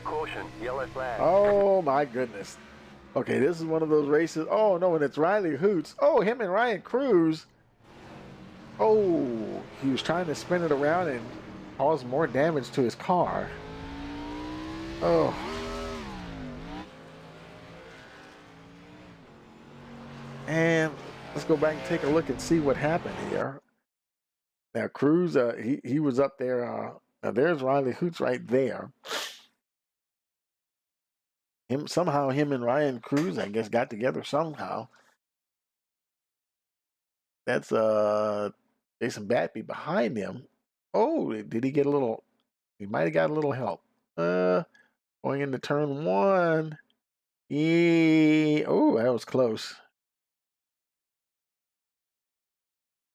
S2: Caution, yellow flag.
S1: Oh, my goodness. Okay, this is one of those races. Oh, no, and it's Riley Hoots. Oh, him and Ryan Cruz. Oh, he was trying to spin it around and cause more damage to his car. Oh. And let's go back and take a look and see what happened here. Now, Cruz, he was up there. Now, there's Riley Hoots right there. Somehow him and Ryan Cruz, I guess, got together somehow. That's Jason Batby behind him. Oh, did he get a little? He might have got a little help. Going into turn one. Oh, that was close.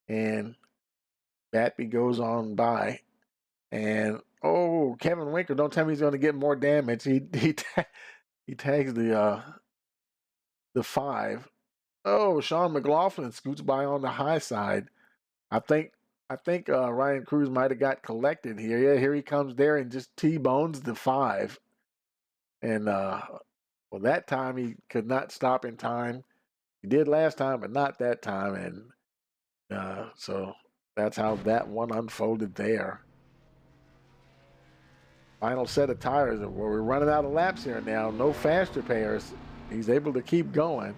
S1: And Batby goes on by. And oh, Kevin Winker, don't tell me he's going to get more damage. He tags the 5. Oh, Sean McLaughlin scoots by on the high side. I think Ryan Cruz might have got collected here. Yeah, here he comes there and just T-bones the 5. And well, that time he could not stop in time. He did last time, but not that time. And so that's how that one unfolded there. Final set of tires. Well, we're running out of laps here now. No faster pairs. He's able to keep going.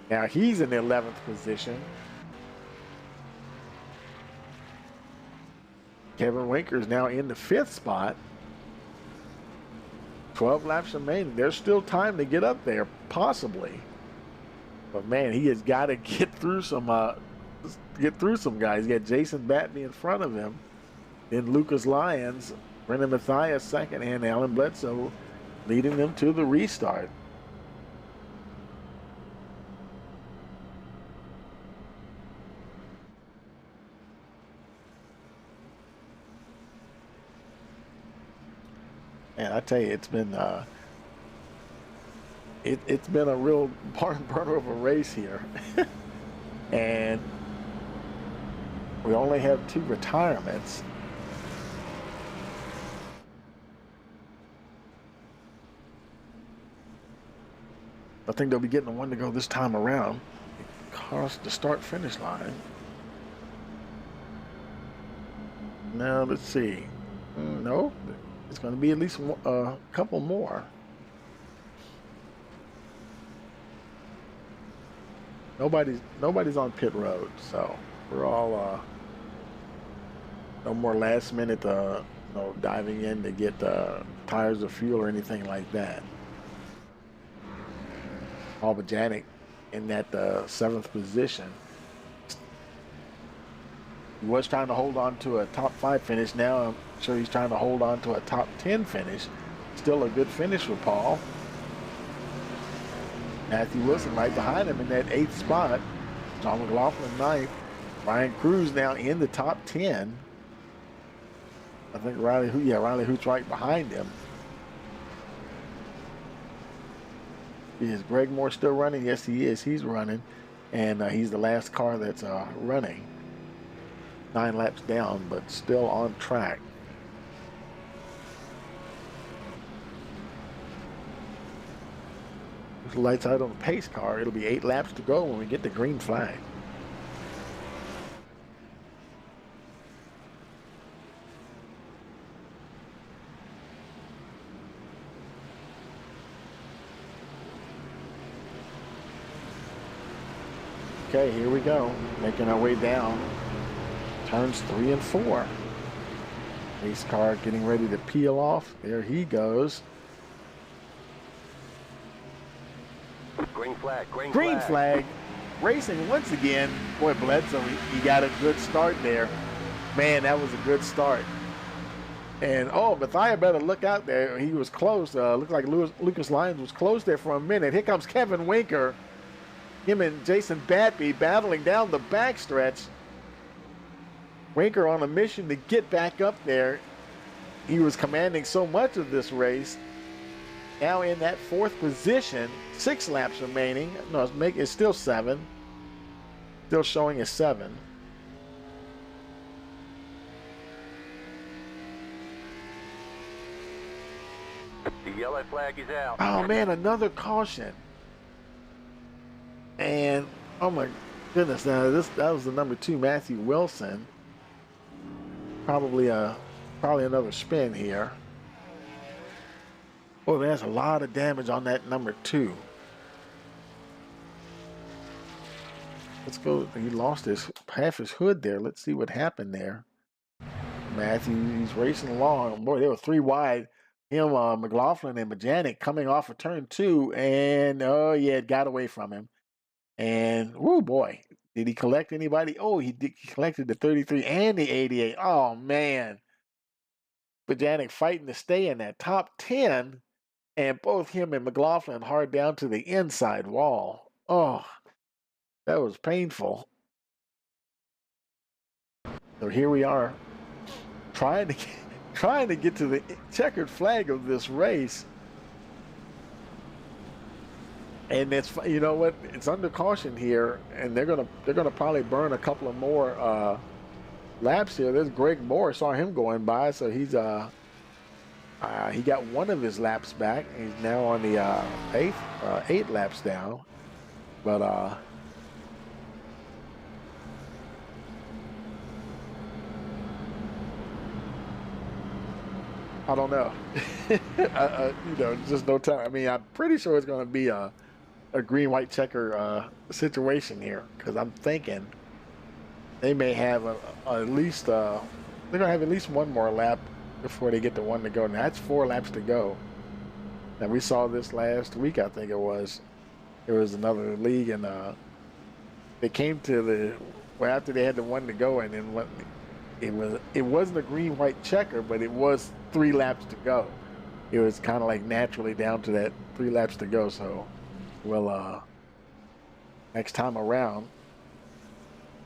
S1: Now he's in the 11th position. Kevin Winker is now in the 5th spot. 12 laps remaining. There's still time to get up there, possibly. But man, he has got to get through some guys. He's got Jason Batby in front of him. Then Lucas Lyons, Brendan Mathias second, and Alan Bledsoe leading them to the restart. And I tell you, it's been it's been a real barn burner of a race here. And we only have 2 retirements. I think they'll be getting the one to go this time around. Across the start-finish line. Now, let's see. No, it's going to be at least a couple more. Nobody's on pit road, so we're all no more last minute diving in to get tires or fuel or anything like that. OBGYN in that 7th position. He was trying to hold on to a top 5 finish. Now I'm sure he's trying to hold on to a top 10 finish. Still a good finish for Paul. Matthew Wilson right behind him in that 8th spot. John McLaughlin 9th. Ryan Cruz now in the top 10. I think Riley Hoot's right behind him. Is Greg Moore still running? Yes, he is. He's running. And he's the last car that's running. 9 laps down, but still on track. With the lights out on the pace car, it'll be 8 laps to go when we get the green flag. Okay, here we go. Making our way down. Turns 3 and 4. Race car getting ready to peel off. There he goes.
S2: Green flag,
S1: Green flag. Racing once again. Boy, Bledsoe, he got a good start there. Man, that was a good start. And, oh, Mathia better look out there. He was close. Looked like Lucas Lyons was close there for a minute. Here comes Kevin Winker. Him and Jason Batby battling down the backstretch. Winker on a mission to get back up there. He was commanding so much of this race. Now in that 4th position, 6 laps remaining. No, it's still 7. Still showing as 7.
S2: The yellow flag is out.
S1: Oh man, another caution. And oh my goodness, now that was the number 2, Matthew Wilson. Probably another spin here. Oh, there's a lot of damage on that number 2. Let's go. He lost half his hood there. Let's see what happened there. Matthew, he's racing along. Boy, they were 3 wide. him, McLaughlin and Majanic coming off of turn 2, and oh yeah, it got away from him. And whoo boy, did he collect anybody? Oh, he collected the 33 and the 88. Oh man, Majanic fighting to stay in that top 10, and both him and McLaughlin hard down to the inside wall. Oh, that was painful. So here we are, trying to get to the checkered flag of this race. And it's, you know what, it's under caution here, and they're gonna probably burn a couple of more laps here. There's Greg Moore, saw him going by, so he's he got one of his laps back. He's now on the 8 laps down, but I don't know. You know, just no time. I mean, I'm pretty sure it's going to be a green-white checker situation here, because I'm thinking they may have at least they're going to have at least one more lap before they get to 1 to go. Now that's 4 laps to go. Now we saw this last week, I think it was. There was another league, and they came to the after they had the 1 to go, and then it wasn't a green-white checker, but it was 3 laps to go. It was kind of like naturally down to that 3 laps to go. So we'll next time around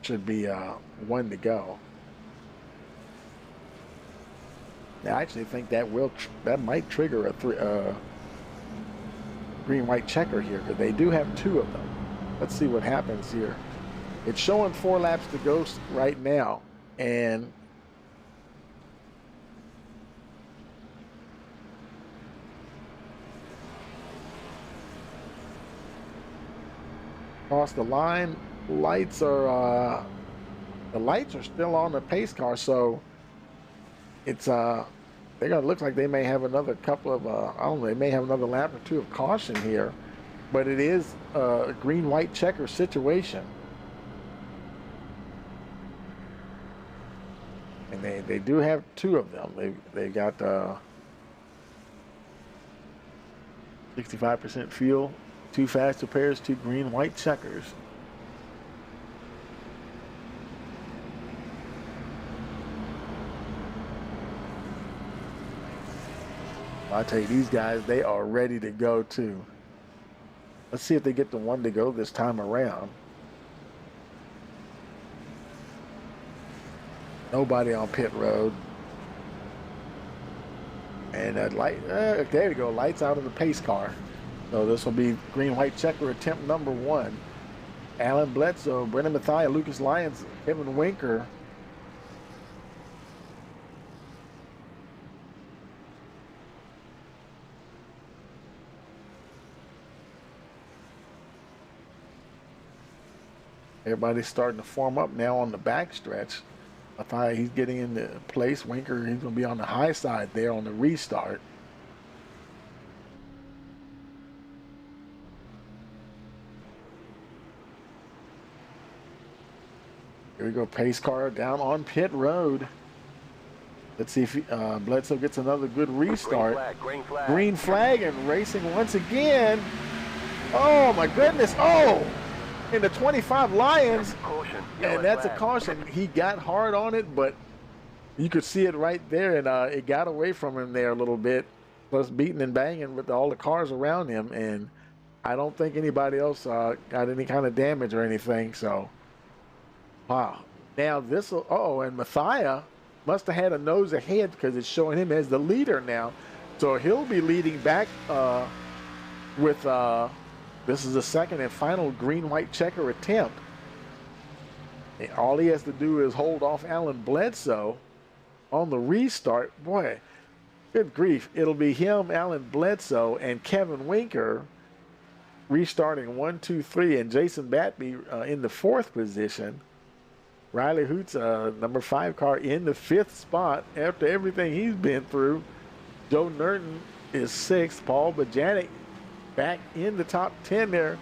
S1: should be 1 to go. Now, I actually think that might trigger a green-white checker here, because they do have 2 of them. Let's see what happens here. It's showing 4 laps to go right now, and across the line, the lights are still on the pace car, so it's they're gonna look like they may have another couple of I don't know, they may have another lap or 2 of caution here, but it is a green-white checker situation, and they do have 2 of them. They got 65% fuel, 2 faster pairs, 2 green-white checkers. I tell you, these guys, they are ready to go too. Let's see if they get the 1 to go this time around. Nobody on pit road. And there you go, lights out of the pace car. So this will be green-white checker attempt number 1. Alan Bledsoe, Brendan Mathia, Lucas Lyons, Kevin Winker. Everybody's starting to form up now on the backstretch. Mathia, he's getting into place. Winker, he's going to be on the high side there on the restart. Here we go, pace car down on pit road. Let's see if Bledsoe gets another good restart.
S2: Green flag.
S1: Green flag and racing once again. Oh my goodness, oh! In the 25 Lions,
S2: Caution.
S1: and that's a caution. He got hard on it, but you could see it right there, and it got away from him there a little bit, plus beating and banging with all the cars around him, and I don't think anybody else got any kind of damage or anything, so wow. Now this will, and Mathia must have had a nose ahead, because it's showing him as the leader now, so he'll be leading back with this is the second and final green-white checker attempt. And all he has to do is hold off Alan Bledsoe on the restart. Boy, good grief. It'll be him, Alan Bledsoe, and Kevin Winker restarting 1, 2, 3, and Jason Batby in the 4th position. Riley Hoots, number 5 car, in the 5th spot after everything he's been through. Joe Nerton is 6th. Paul Bajanic back in the top 10 there,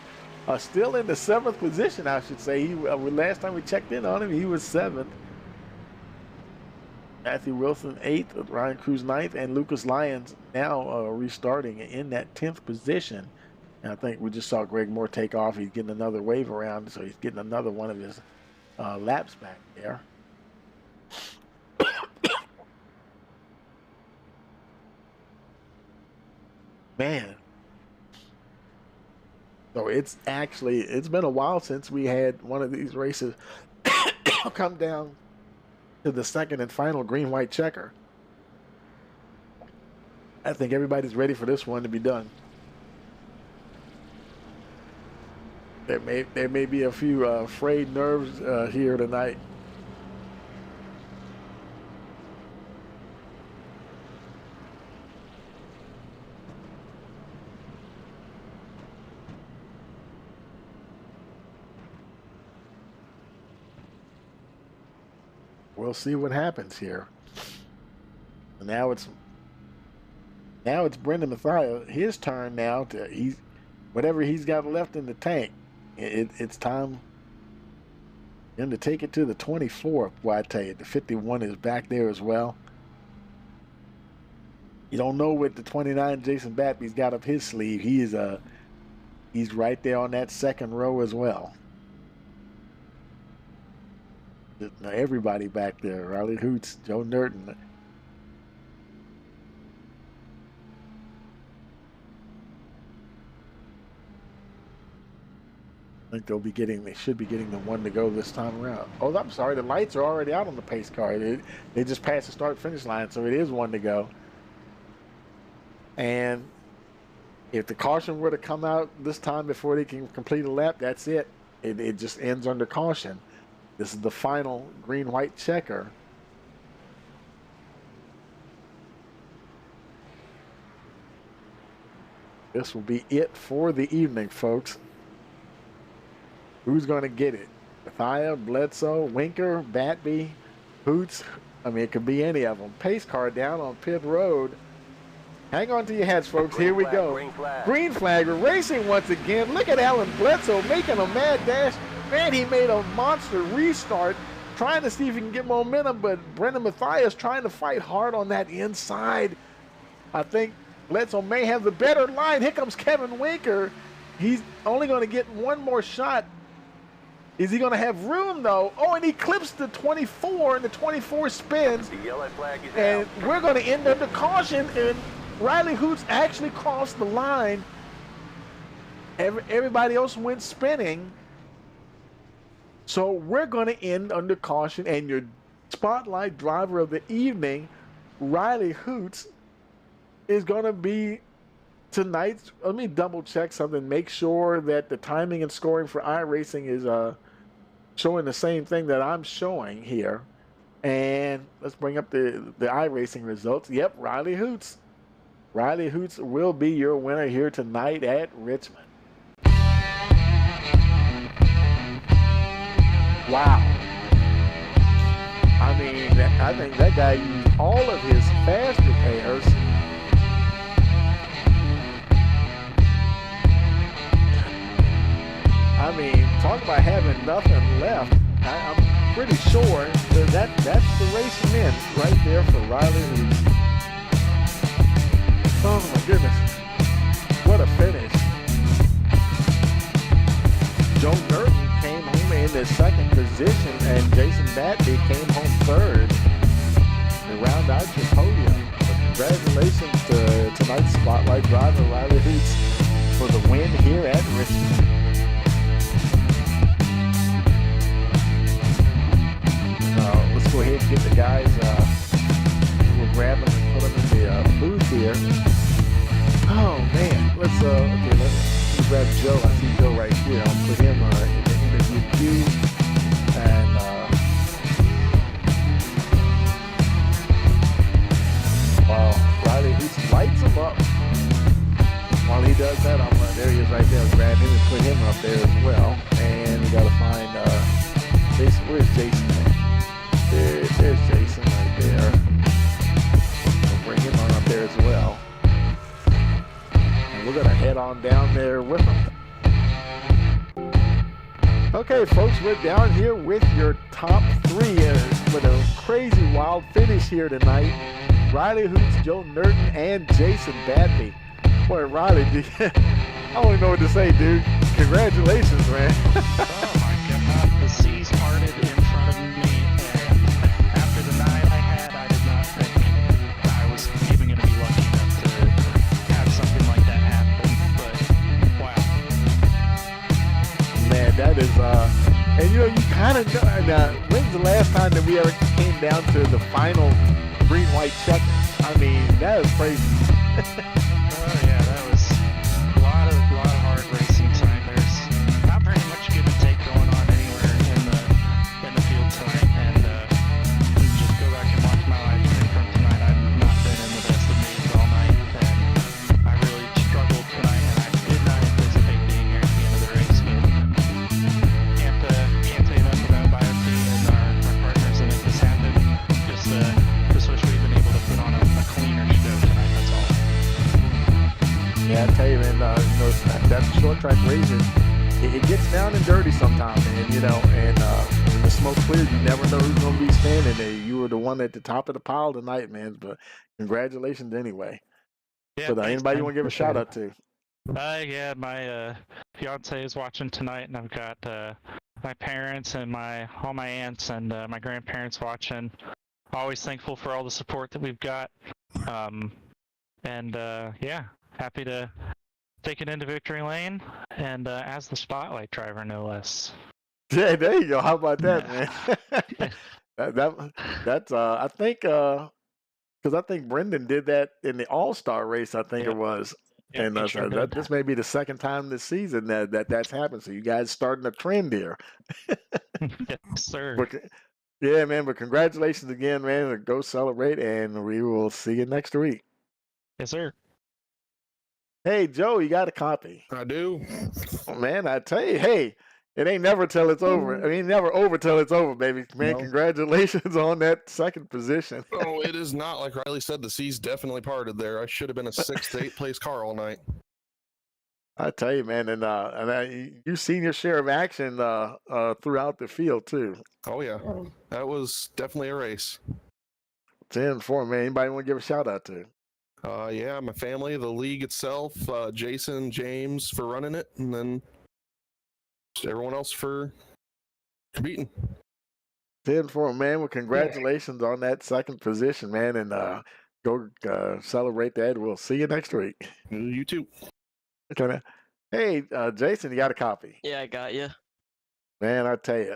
S1: still in the 7th position, I should say. Last time we checked in on him, he was 7th. Matthew Wilson 8th, Ryan Cruz 9th, and Lucas Lyons now restarting in that 10th position. And I think we just saw Greg Moore take off. He's getting another wave around, so he's getting another one of his laps back there. Man. So it's been a while since we had one of these races come down to the second and final green-white checker. I think everybody's ready for this one to be done. There may be a few frayed nerves here tonight. We'll see what happens here. Now it's Brendan Mathias, his turn now to whatever he's got left in the tank. It's time for him to take it to the 24. Boy, I tell you, the 51 is back there as well. You don't know what the 29 Jason Batby's got up his sleeve. He's right there on that second row as well. Now everybody back there, Riley Hoots, Joe Nerton. I think they should be getting the one to go this time around. Oh, I'm sorry, the lights are already out on the pace car. They just passed the start-finish line, so it is one to go. And if the caution were to come out this time before they can complete a lap, that's it. It just ends under caution. This is the final green-white checker. This will be it for the evening, folks. Who's going to get it? Mathias, Bledsoe, Winker, Batby, Hoots. I mean, it could be any of them. Pace car down on pit road. Hang on to your hats, folks. Here we go.
S2: Green flag.
S1: Green flag. We're racing once again. Look at Alan Bledsoe making a mad dash. Man, he made a monster restart, trying to see if he can get momentum, but Brendan Mathias trying to fight hard on that inside. I think Bledsoe may have the better line. Here comes Kevin Winker. He's only going to get one more shot. Is he going to have room, though? Oh, and he clips the 24, and the 24 spins.
S2: The yellow flag is
S1: And
S2: out.
S1: we're going to end under caution, and Riley Hoots actually crossed the line. Everybody else went spinning. So we're going to end under caution, and your spotlight driver of the evening, Riley Hoots, is going to be tonight's. Let me double check something, make sure that the timing and scoring for iRacing is showing the same thing that I'm showing here. And let's bring up the iRacing results. Yep, Riley Hoots. Riley Hoots will be your winner here tonight at Richmond. Wow. I mean, I think that guy used all of his faster pairs. I mean, talk about having nothing left. I'm pretty sure that's the race win right there for Riley Hoots. Oh my goodness. What a finish. Joe Nerton came home in the second position, and Jason Batby came home third to round out your podium. But congratulations to tonight's spotlight driver, Riley Hoots, for the win here at Richmond. Let's go ahead and get the guys. We'll grab them and put them in the booth here. Oh man, let's grab Joe. I see Joe right here. I'll put him in the interview queue. And wow, Riley Hoots lights him up. While he does that, there he is right there. I'll grab him and put him up there as well. And we gotta find Jason. Where's Jason? There's Jason right there. We'll bring him on up there as well. And we're going to head on down there with him. Okay, folks, we're down here with your top three. with a crazy wild finish here tonight. Riley Hoots, Joe Nerton, and Jason Badby. Boy, Riley, I don't even know what to say, dude. Congratulations, man.
S3: Oh my God, the seas parted in front of me, and after the night I had, I did not think I was even going to be lucky enough to have something like that happen, but wow.
S1: Man, that is, and you kind of know, when's the last time that we ever came down to the final green-white check? I mean, that is crazy.
S3: Oh yeah, that was a lot of hard racing time. There's not very much give and take going on anywhere in the field tonight, and just go back and watch my live stream from tonight. I've not been in the best of moods all night, and I really struggled tonight, and I did not anticipate being here at the end of the race. But can't say enough about BioTE and our partners that make this happen. Just wish we'd been able to put on a cleaner show tonight. That's all.
S1: Yeah, I tell you, man, that's short track racing. It gets down and dirty sometimes, man, and when the smoke clears, you never know who's going to be standing there. You were the one at the top of the pile tonight, man, but congratulations anyway.
S3: Yeah,
S1: But anybody you want to give a shout out to?
S3: Yeah, my fiance is watching tonight, and I've got my parents and all my aunts and my grandparents watching. Always thankful for all the support that we've got, yeah, happy to take it into victory lane, and as the spotlight driver, no less.
S1: Yeah, there you go. How about that, man? That's I think because I think Brendan did that in the All-Star race. I think it was.
S3: Yeah,
S1: And
S3: sure
S1: so
S3: did.
S1: this may be the second time this season that's happened. So you guys starting a trend here.
S3: Yes, sir.
S1: But, yeah, man. But congratulations again, man. Go celebrate, and we will see you next week.
S3: Yes, sir.
S1: Hey, Joe, you got a copy?
S8: I do.
S1: Oh, man, I tell you, hey, it ain't never till it's over. I mean, never over till it's over, baby. Man,
S8: No.
S1: Congratulations on that second position.
S8: Oh, it is not like Riley said. The seas definitely parted there. I should have been a 6th to 8th place car all night.
S1: I tell you, man, and you've seen your share of action throughout the field too.
S8: Oh yeah, that was definitely a race.
S1: 10-4, man. Anybody want to give a shout out to?
S8: Yeah, my family, the league itself, Jason, James for running it, and then just everyone else for competing.
S1: 10-4, man. Well, congratulations on that second position, man, and go celebrate that. We'll see you next week.
S8: You too.
S1: Okay. Hey, Jason, you got a copy?
S9: Yeah, I got you.
S1: Man, I tell you,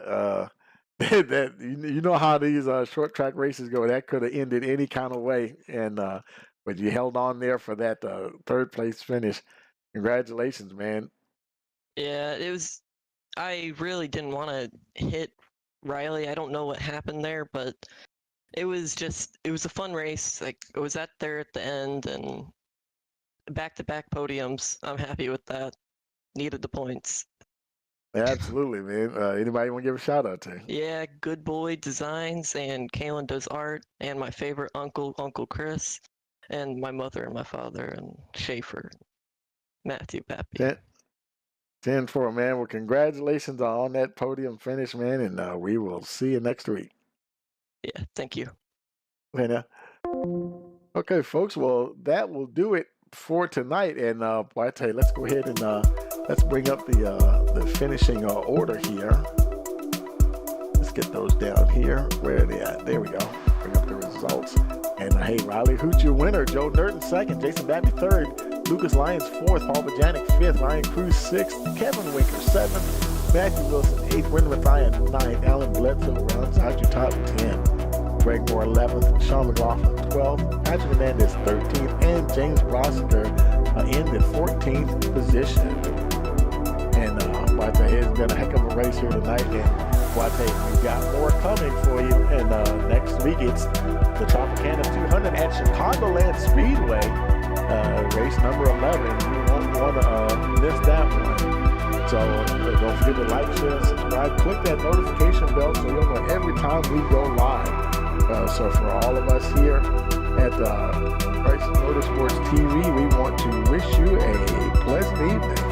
S1: that you know how these short track races go. That could have ended any kind of way, and but you held on there for that third place finish. Congratulations, man.
S9: Yeah, it was. I really didn't want to hit Riley. I don't know what happened there, but it was a fun race. Like, I was there at the end, and back-to-back podiums. I'm happy with that. Needed the points.
S1: Yeah, absolutely, man. Anybody want to give a shout out to?
S9: Yeah, Good Boy Designs and Kalen Does Art, and my favorite uncle, Uncle Chris, and my mother and my father, and Schaefer, Matthew, Pappy.
S1: 10-4, man. Well, congratulations on that podium finish, man, and we will see you next week.
S9: Yeah, thank you.
S1: Okay, folks. Well, that will do it for tonight, and I tell you, let's go ahead and let's bring up the finishing order here. Let's get those down here. Where are they at? There we go. Bring up the results. And hey, Riley Hoots, your winner. Joe Nerton, second. Jason Babby, third. Lucas Lyons, fourth. Paul Bajanic, fifth. Ryan Cruz, sixth. Kevin Winker, seventh. Matthew Wilson, eighth. Win Matthias, ninth. Alan Bledsoe rounds out your top 10. Greg Moore, 11th. Sean McLaughlin, 12th. Patrick Hernandez, 13th. And James Rossiter in the 14th position. And I tell you, it's been a heck of a race here tonight. And I tell you, we've got more coming for you. And next week, it's the Tropicana 200 at Chicagoland Speedway, race number 11. You won't want to miss that one. So don't forget to like, share, and subscribe. Click that notification bell so you'll know every time we go live. So for all of us here at Price Motorsports TV, we want to wish you a pleasant evening.